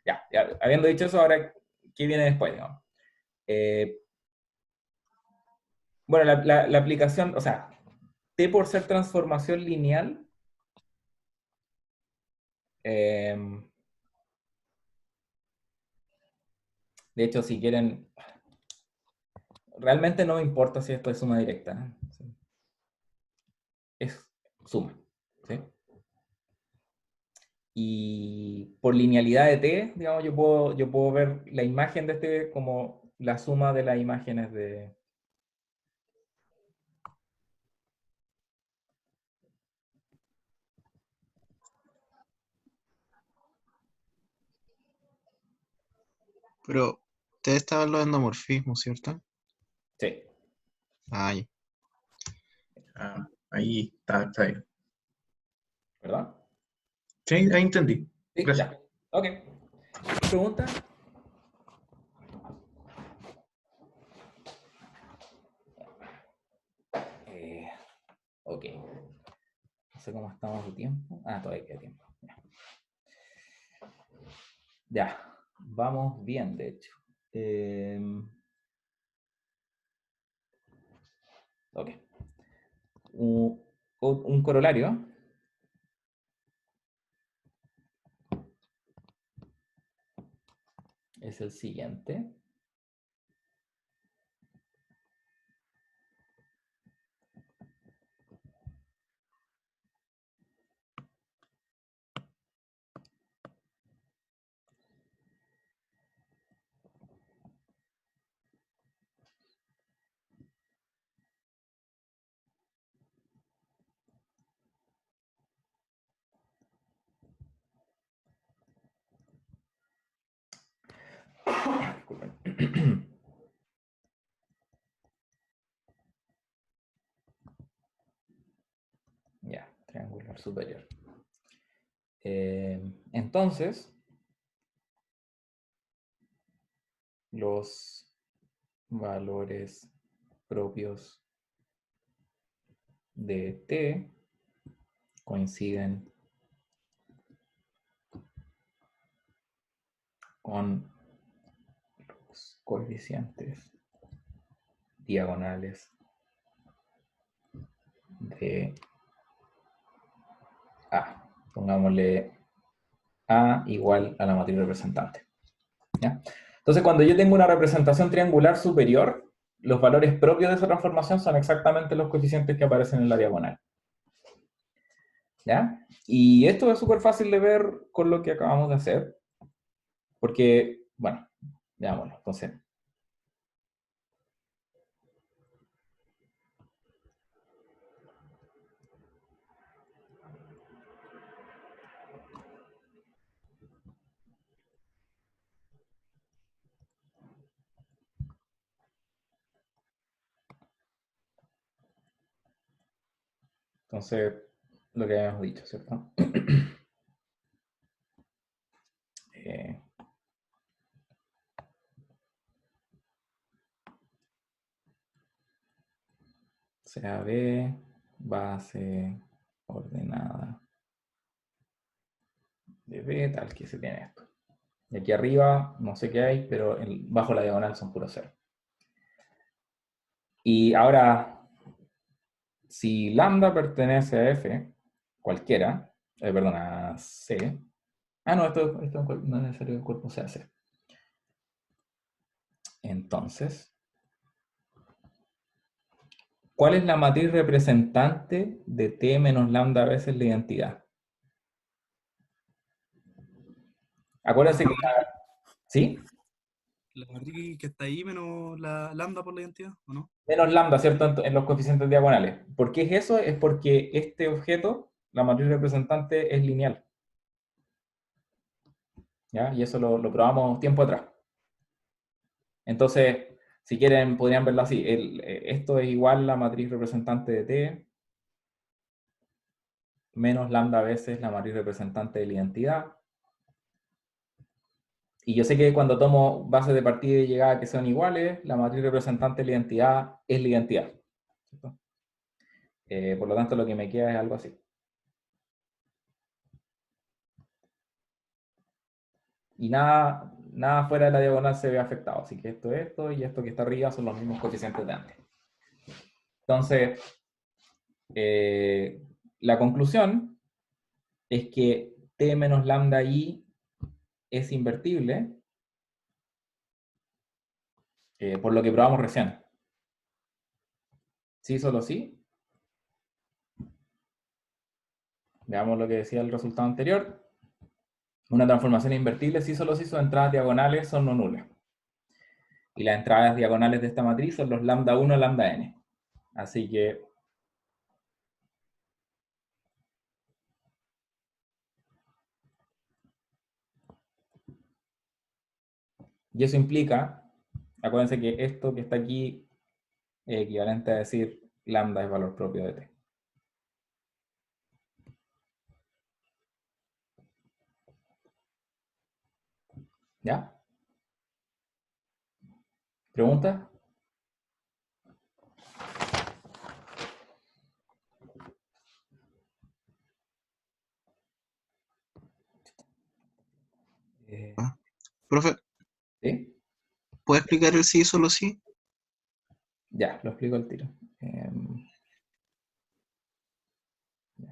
Ya, habiendo dicho eso, ahora, ¿qué viene después? Digamos? Bueno, la aplicación, o sea, T por ser transformación lineal, de hecho, si quieren, realmente no me importa si esto es suma directa, ¿eh? Es suma, ¿sí? Y por linealidad de T, digamos, yo puedo ver la imagen de este como la suma de las imágenes de... Pero ustedes estaban los endomorfismos, ¿cierto? Sí, Ay, Ah, ahí está bien. ¿verdad? Sí, ahí entendí. Sí, Gracias. ya. Ok. ¿Pregunta? Ok. No sé cómo estamos de tiempo. Ah, todavía queda tiempo. Ya. Ya. Vamos bien, de hecho. Ok. Un corolario es el siguiente. Disculpen. Ya, triangular superior. Entonces, los valores propios de T coinciden con los coeficientes diagonales de A. Pongámosle A igual a la matriz representante. ¿Ya? Entonces, cuando yo tengo una representación triangular superior, los valores propios de esa transformación son exactamente los coeficientes que aparecen en la diagonal. ¿Ya? Y esto es súper fácil de ver con lo que acabamos de hacer, porque, bueno, veámoslo. Entonces, lo que habíamos dicho, ¿cierto? Sea B, base ordenada de B, tal que se tiene esto. Y aquí arriba, no sé qué hay, pero bajo la diagonal son puros cero. Y ahora, si lambda pertenece a F, cualquiera, perdón, a C. Ah, no, esto no es necesario que el cuerpo sea C. Entonces, ¿cuál es la matriz representante de T menos lambda veces la identidad? Acuérdense que... ¿Sí? La matriz que está ahí menos la lambda por la identidad, ¿o no? Menos lambda, ¿cierto? En los coeficientes diagonales. ¿Por qué es eso? Es porque este objeto, la matriz representante, es lineal. ¿Ya? Y eso lo probamos tiempo atrás. Entonces, si quieren, podrían verlo así. Esto es igual a la matriz representante de T menos lambda veces la matriz representante de la identidad. Y yo sé que cuando tomo bases de partida y llegada que son iguales, la matriz representante de la identidad es la identidad. ¿Cierto? Por lo tanto, lo que me queda es algo así. Y nada fuera de la diagonal se ve afectado. Así que esto y esto que está arriba son los mismos coeficientes de antes. Entonces, la conclusión es que T menos lambda I es invertible, por lo que probamos recién. ¿Sí, solo sí? Veamos lo que decía el resultado anterior. Una transformación invertible, sí, solo sí, sus entradas diagonales son no nulas. Y las entradas diagonales de esta matriz son los lambda 1, lambda n. Así que... Y eso implica, acuérdense que esto que está aquí es equivalente a decir lambda es valor propio de t. ¿Ya? ¿Preguntas? Profe, ¿Sí? ¿puede explicar el sí solo sí? Ya, lo explico al tiro.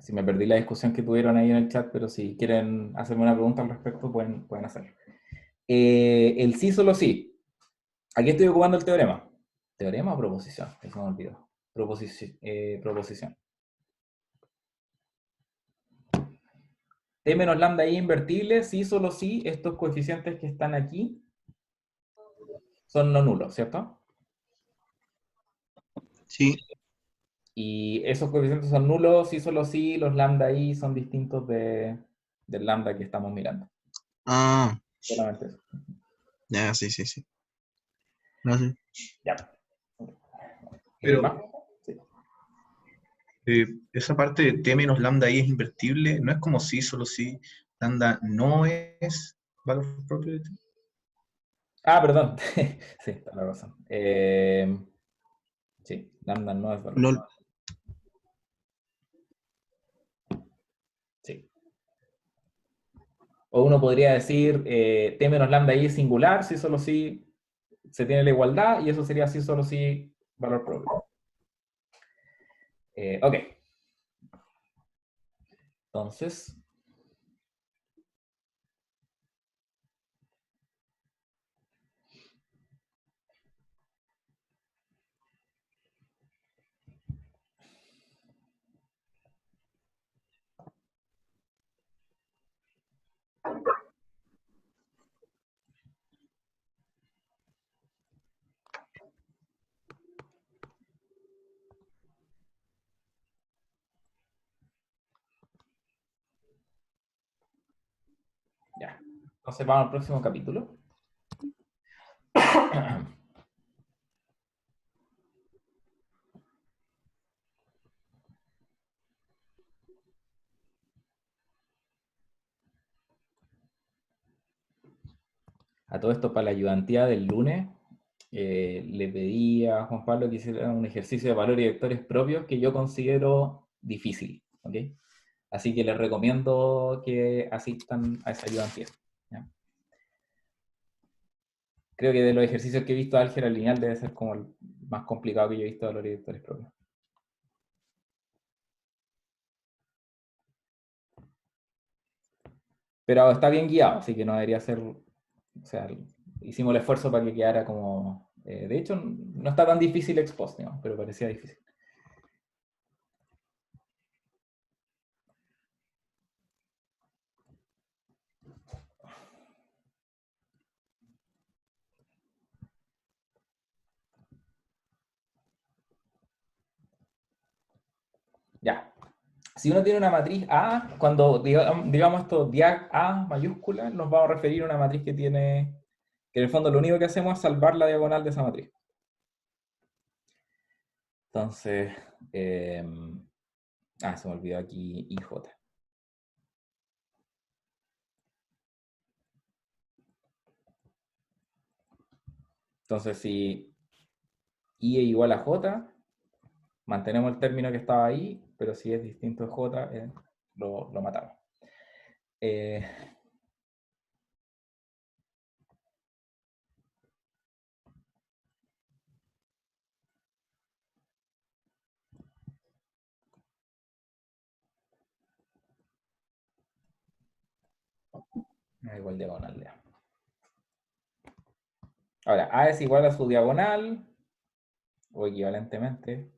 Si me perdí la discusión que tuvieron ahí en el chat, pero si quieren hacerme una pregunta al respecto, pueden hacerlo. El sí solo sí. Aquí estoy ocupando el teorema. ¿Teorema o proposición? Eso me olvidó. Proposición. T menos lambda I invertible, sí solo sí, estos coeficientes que están aquí son no nulos, ¿cierto? Sí. Y esos coeficientes son nulos, sí solo sí, los lambda I son distintos del lambda que estamos mirando. Ah, Solamente eso. Ya, sí, sí, sí. No sé. Ya. Pero ¿Más? Sí. esa parte de T menos lambda I es invertible, no es como si, solo si lambda no es valor propio de T. Ah, perdón. Sí, toda la razón. Sí, lambda no es valor. LOL. Sí. O uno podría decir T menos lambda I es singular si solo si se tiene la igualdad, y eso sería si solo si valor propio. Ok. Entonces, ya. Entonces vamos al próximo capítulo. A todo esto, para la ayudantía del lunes, le pedí a Juan Pablo que hiciera un ejercicio de valores y vectores propios que yo considero difícil. ¿Ok? Así que les recomiendo que asistan a esa ayudantía. ¿Ya? Creo que de los ejercicios que he visto de álgebra lineal debe ser como el más complicado que yo he visto de valores y vectores propios. Pero está bien guiado, así que no debería ser. O sea, hicimos el esfuerzo para que quedara como. De hecho, no está tan difícil ex post, ¿no? Pero parecía difícil. Ya. Si uno tiene una matriz A, cuando digamos esto diag A mayúscula, nos vamos a referir a una matriz que tiene. Que en el fondo lo único que hacemos es salvar la diagonal de esa matriz. Entonces. Se me olvidó aquí IJ. Entonces, si I es igual a J, mantenemos el término que estaba ahí, pero si es distinto de J, lo matamos. Igual diagonal de A. Ahora, A es igual a su diagonal, o equivalentemente.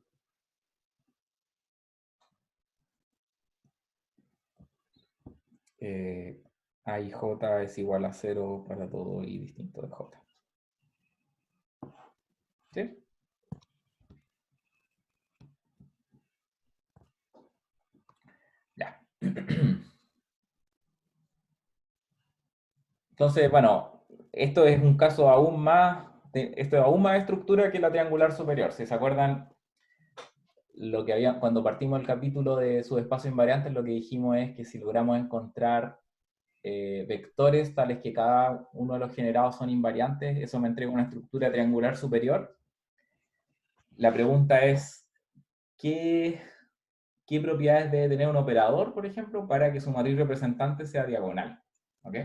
A y J es igual a 0 para todo y distinto de J. ¿Sí? Ya. Entonces, bueno, esto es un caso aún más, esto es aún más estructura que la triangular superior. Si se acuerdan, lo que había, cuando partimos el capítulo de subespacio invariantes, lo que dijimos es que si logramos encontrar vectores tales que cada uno de los generados son invariantes, eso me entrega una estructura triangular superior. La pregunta es, ¿qué propiedades debe tener un operador, por ejemplo, para que su matriz representante sea diagonal? ¿Ok?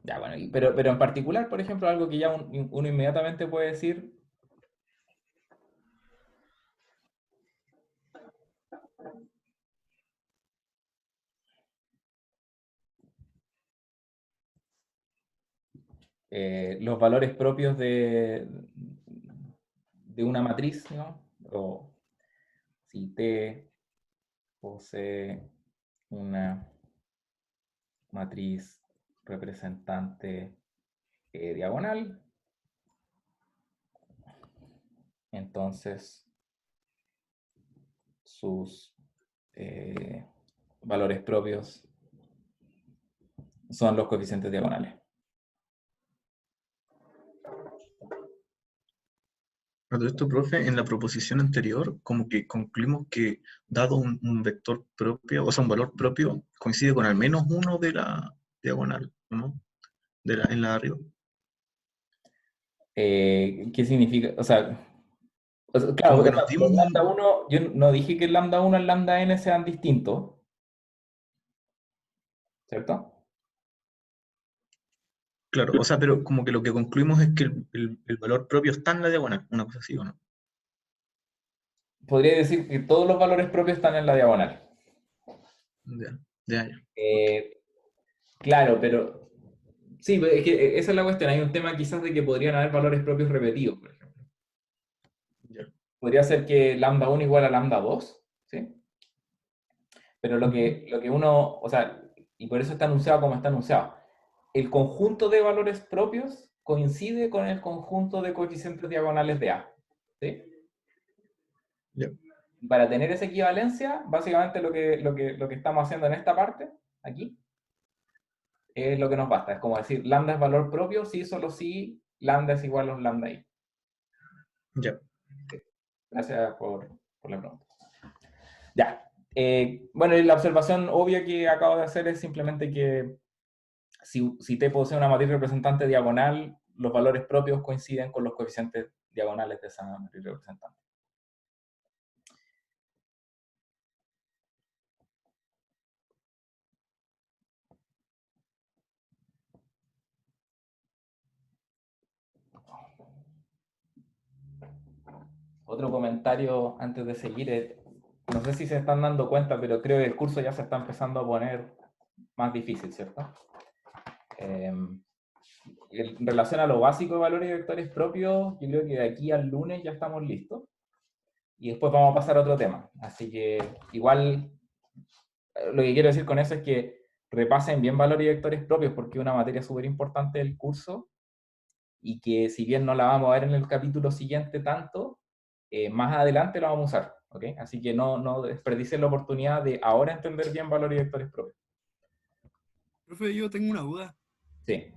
Ya, bueno, pero en particular, por ejemplo, algo que ya uno inmediatamente puede decir, los valores propios de una matriz, ¿no? O si T posee una matriz representante diagonal, entonces sus valores propios son los coeficientes diagonales. Pero esto, profe, en la proposición anterior, como que concluimos que dado un vector propio, o sea, un valor propio, coincide con al menos uno de la diagonal, ¿no? En la de arriba. ¿Qué significa? O sea, claro, Como que o sea, nos dimos el lambda un... 1, yo no dije que el lambda 1 y el lambda n sean distintos, ¿cierto? Claro, o sea, pero como que lo que concluimos es que el valor propio está en la diagonal, una cosa así, ¿o no? Podría decir que todos los valores propios están en la diagonal. Ya, ya, ya. Claro, pero sí, pero es que esa es la cuestión. Hay un tema quizás de que podrían haber valores propios repetidos, por ejemplo. Ya. Podría ser que lambda 1 igual a lambda 2, ¿sí? Pero lo que uno, o sea, y por eso está anunciado como está anunciado, el conjunto de valores propios coincide con el conjunto de coeficientes diagonales de A, ¿sí? Ya. Para tener esa equivalencia, básicamente lo que estamos haciendo en esta parte, aquí, es lo que nos basta. Es como decir, lambda es valor propio, sí, solo si lambda es igual a los lambda i. Ya. Gracias por la pregunta. Ya. Bueno, y la observación obvia que acabo de hacer es simplemente que si T posee una matriz representante diagonal, los valores propios coinciden con los coeficientes diagonales de esa matriz representante. Otro comentario antes de seguir es, no sé si se están dando cuenta, pero creo que el curso ya se está empezando a poner más difícil, ¿cierto? En relación a lo básico de valores y vectores propios, yo creo que de aquí al lunes ya estamos listos. Y después vamos a pasar a otro tema. Así que igual, lo que quiero decir con eso es que repasen bien valores y vectores propios, porque es una materia súper importante del curso, y que si bien no la vamos a ver en el capítulo siguiente tanto, más adelante la vamos a usar. ¿Ok? Así que no desperdicien la oportunidad de ahora entender bien valores y vectores propios. Profe, yo tengo una duda. Sí.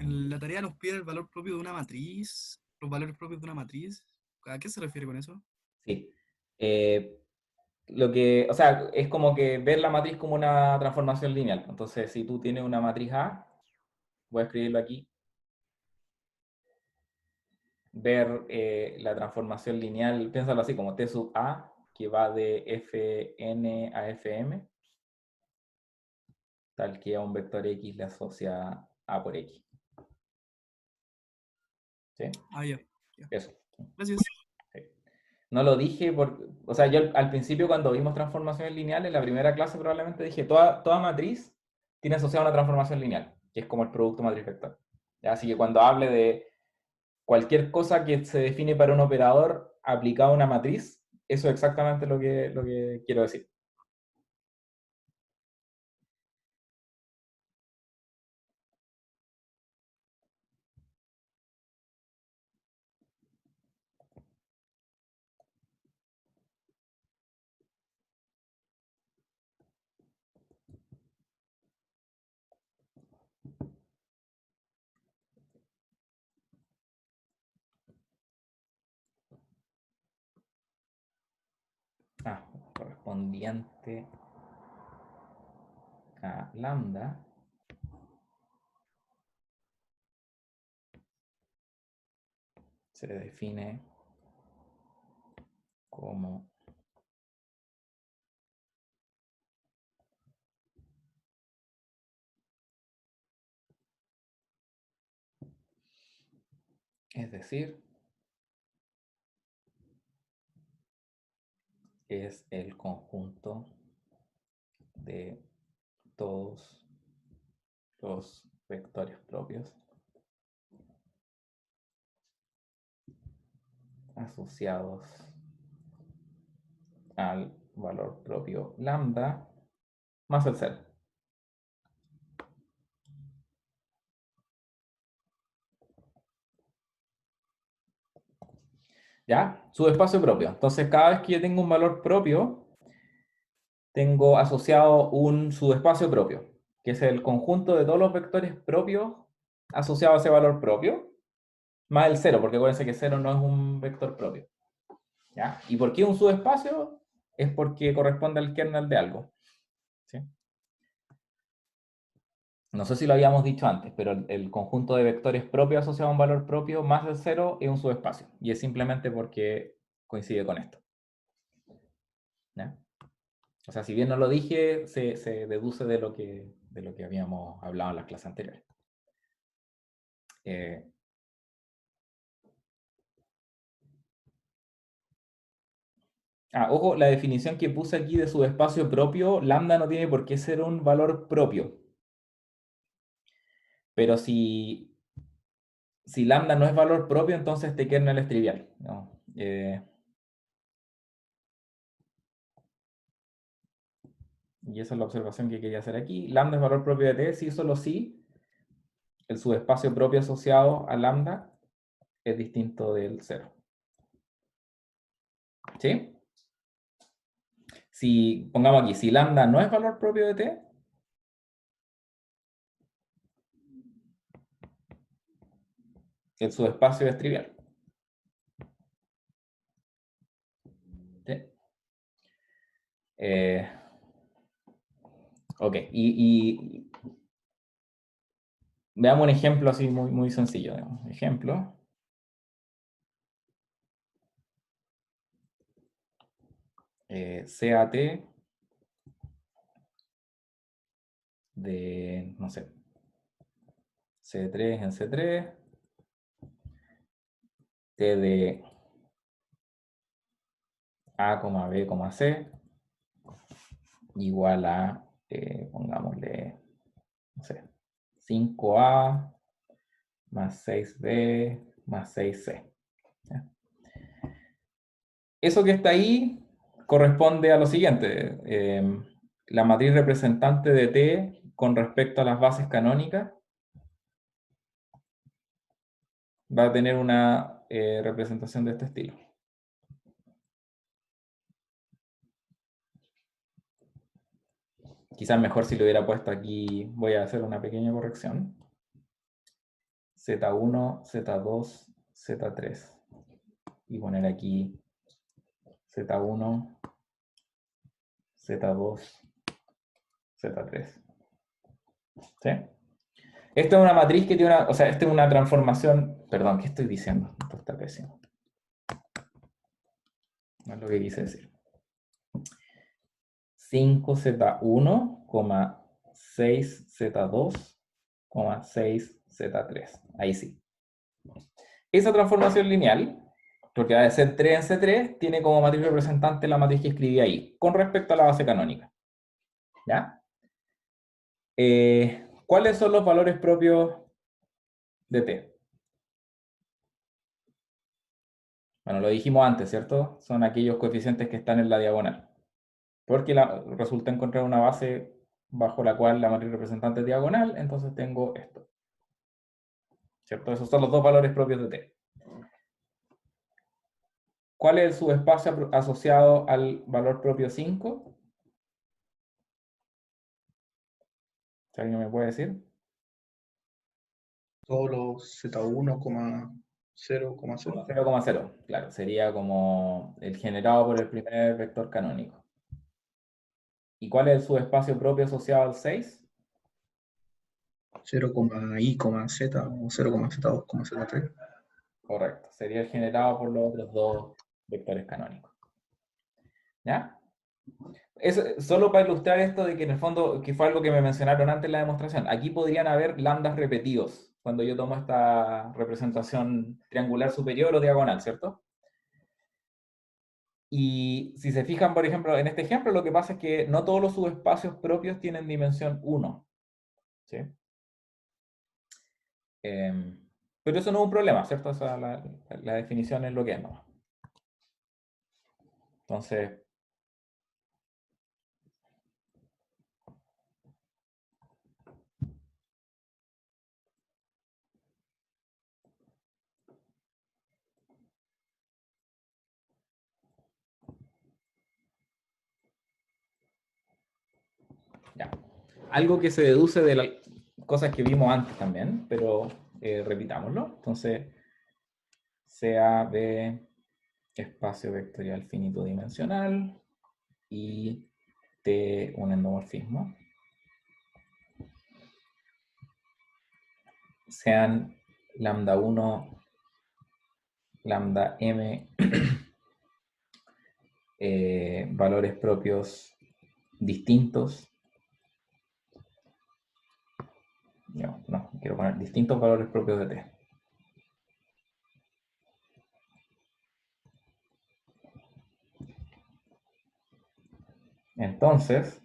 En la tarea nos pide el valor propio de una matriz, los valores propios de una matriz. ¿A qué se refiere con eso? Sí. O sea, es como que ver la matriz como una transformación lineal. Entonces, si tú tienes una matriz A, voy a escribirlo aquí, ver la transformación lineal, piénsalo así como T sub A, que va de Fn a Fm, tal que a un vector X le asocia A por X. ¿Sí? Ah, ya. Eso. Gracias. Sí. No lo dije porque, o sea, yo al principio cuando vimos transformaciones lineales, en la primera clase probablemente dije, toda matriz tiene asociada una transformación lineal, que es como el producto matriz-vector. Así que cuando hable de cualquier cosa que se define para un operador aplicado a una matriz, eso es exactamente lo que quiero decir. Correspondiente a lambda se define como es decir, es el conjunto de todos los vectores propios asociados al valor propio lambda más el cero. ¿Ya? Su espacio propio. Entonces, cada vez que yo tengo un valor propio, tengo asociado un subespacio propio, que es el conjunto de todos los vectores propios asociados a ese valor propio, más el cero, porque acuérdense que cero no es un vector propio. ¿Ya? ¿Y por qué un subespacio? Es porque corresponde al kernel de algo. ¿Sí? No sé si lo habíamos dicho antes, pero el conjunto de vectores propios asociado a un valor propio más el cero es un subespacio. Y es simplemente porque coincide con esto. ¿Ya? O sea, si bien no lo dije, se deduce de lo que habíamos hablado en las clases anteriores. Ojo, la definición que puse aquí de subespacio propio, lambda no tiene por qué ser un valor propio. Pero si lambda no es valor propio, entonces este kernel es trivial, ¿no? Y esa es la observación que quería hacer aquí. Lambda es valor propio de t, si solo si el subespacio propio asociado a lambda es distinto del cero. ¿Sí? Si, pongamos aquí, si lambda no es valor propio de t, el subespacio es trivial. ¿Sí? Ok, y veamos un ejemplo así muy, muy sencillo. Digamos. Ejemplo. CAT de, no sé, C3 en C3, T de A, B, C, igual a, pongámosle, no sé, 5A más 6B más 6C. ¿Ya? Eso que está ahí corresponde a lo siguiente. La matriz representante de T con respecto a las bases canónicas va a tener una representación de este estilo. Quizás mejor si lo hubiera puesto aquí, voy a hacer una pequeña corrección. Z1, Z2, Z3. Y poner aquí Z1, Z2, Z3. ¿Sí? Esta es una matriz que tiene una, o sea, esta es una transformación, perdón, ¿qué estoy diciendo? Esto está pésimo. No es lo que quise decir. 5Z1, 6Z2, 6Z3. Ahí sí. Esa transformación lineal, porque va de C3 en C3, tiene como matriz representante la matriz que escribí ahí, con respecto a la base canónica. ¿Ya? ¿Cuáles son los valores propios de T? Bueno, lo dijimos antes, ¿cierto? Son aquellos coeficientes que están en la diagonal. Porque resulta encontrar una base bajo la cual la matriz representante es diagonal, entonces tengo esto. ¿Cierto? Esos son los dos valores propios de T. ¿Cuál es el subespacio asociado al valor propio 5? ¿Alguien me puede decir? Solo Z1, 0,0. 0,0, claro, sería como el generado por el primer vector canónico. ¿Y cuál es el subespacio propio asociado al 6? 0,i, z o 0,z2, z3. Correcto, sería el generado por los otros dos vectores canónicos. ¿Ya? Eso, solo para ilustrar esto de que en el fondo, que fue algo que me mencionaron antes en la demostración, aquí podrían haber lambdas repetidos cuando yo tomo esta representación triangular superior o diagonal, ¿cierto? Y si se fijan, por ejemplo, en este ejemplo, lo que pasa es que no todos los subespacios propios tienen dimensión 1. ¿Sí? Pero eso no es un problema, ¿cierto? O sea, la definición es lo que es, ¿no? Entonces, algo que se deduce de las cosas que vimos antes también, pero repitámoslo. Entonces, sea de espacio vectorial finito dimensional y T un endomorfismo, sean lambda 1, lambda m, valores propios distintos. No, quiero poner distintos valores propios de T. Entonces,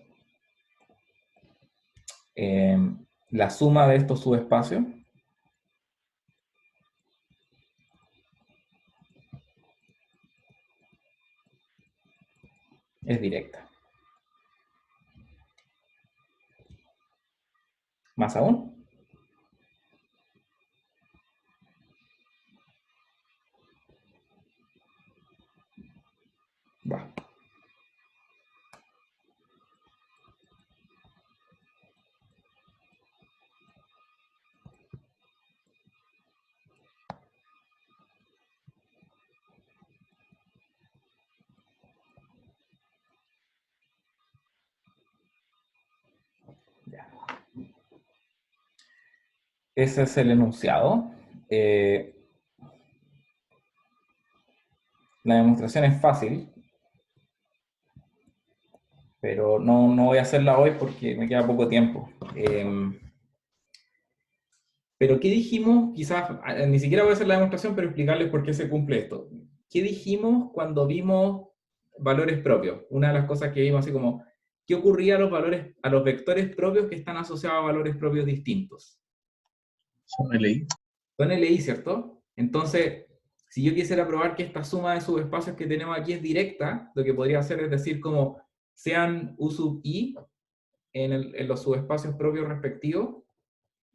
la suma de estos subespacios es directa. Más aún, va. Ya. Ese es el enunciado. La demostración es fácil, pero no voy a hacerla hoy porque me queda poco tiempo. Pero ¿qué dijimos? Quizás ni siquiera voy a hacer la demostración, pero explicarles por qué se cumple esto. ¿Qué dijimos cuando vimos valores propios? Una de las cosas que vimos así como, ¿qué ocurría a los vectores propios que están asociados a valores propios distintos? Son LI. Son LI, ¿cierto? Entonces, si yo quisiera probar que esta suma de subespacios que tenemos aquí es directa, lo que podría hacer es decir como sean U sub I en los subespacios propios respectivos,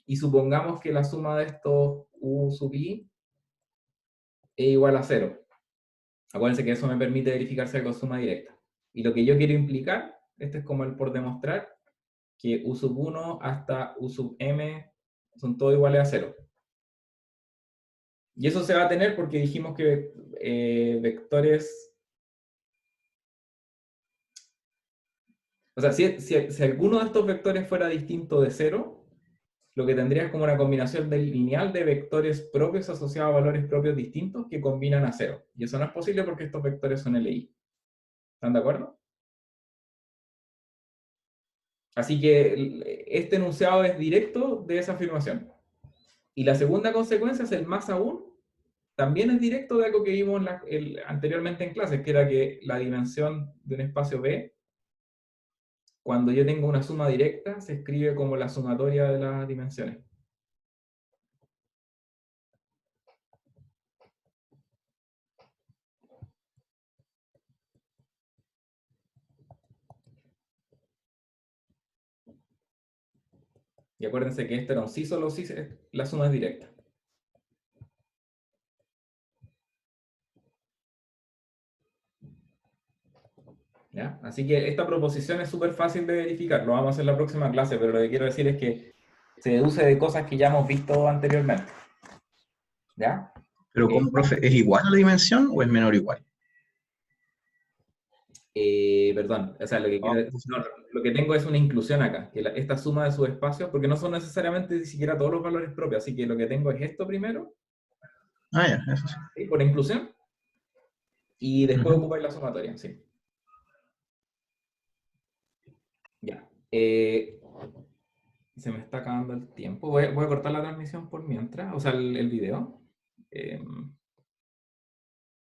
y supongamos que la suma de estos U sub I es igual a 0. Acuérdense que eso me permite verificar si hago suma directa. Y lo que yo quiero implicar, este es como el por demostrar, que U sub 1 hasta U sub M son todos iguales a 0. Y eso se va a tener porque dijimos que vectores... O sea, si alguno de estos vectores fuera distinto de 0, lo que tendría es como una combinación lineal de vectores propios asociados a valores propios distintos que combinan a 0. Y eso no es posible porque estos vectores son LI. ¿Están de acuerdo? Así que este enunciado es directo de esa afirmación. Y la segunda consecuencia es el más aún. También es directo de algo que vimos anteriormente en clases, que era que la dimensión de un espacio B, cuando yo tengo una suma directa, se escribe como la sumatoria de las dimensiones. Y acuérdense que este era un sí, solo sí, la suma es directa. ¿Ya? Así que esta proposición es súper fácil de verificar, lo vamos a hacer en la próxima clase, pero lo que quiero decir es que se deduce de cosas que ya hemos visto anteriormente. ¿Ya? Pero ¿cómo, profe? ¿Es igual a la dimensión o es menor o igual? Perdón, o sea, lo que tengo es una inclusión acá, que esta suma de subespacios, porque no son necesariamente ni siquiera todos los valores propios, así que lo que tengo es esto primero, Ah, ya, eso sí. ¿sí? Por inclusión, y después Ujú. ocupáis la sumatoria, sí. Ya. Se me está acabando el tiempo. Voy a cortar la transmisión por mientras, o sea, el video.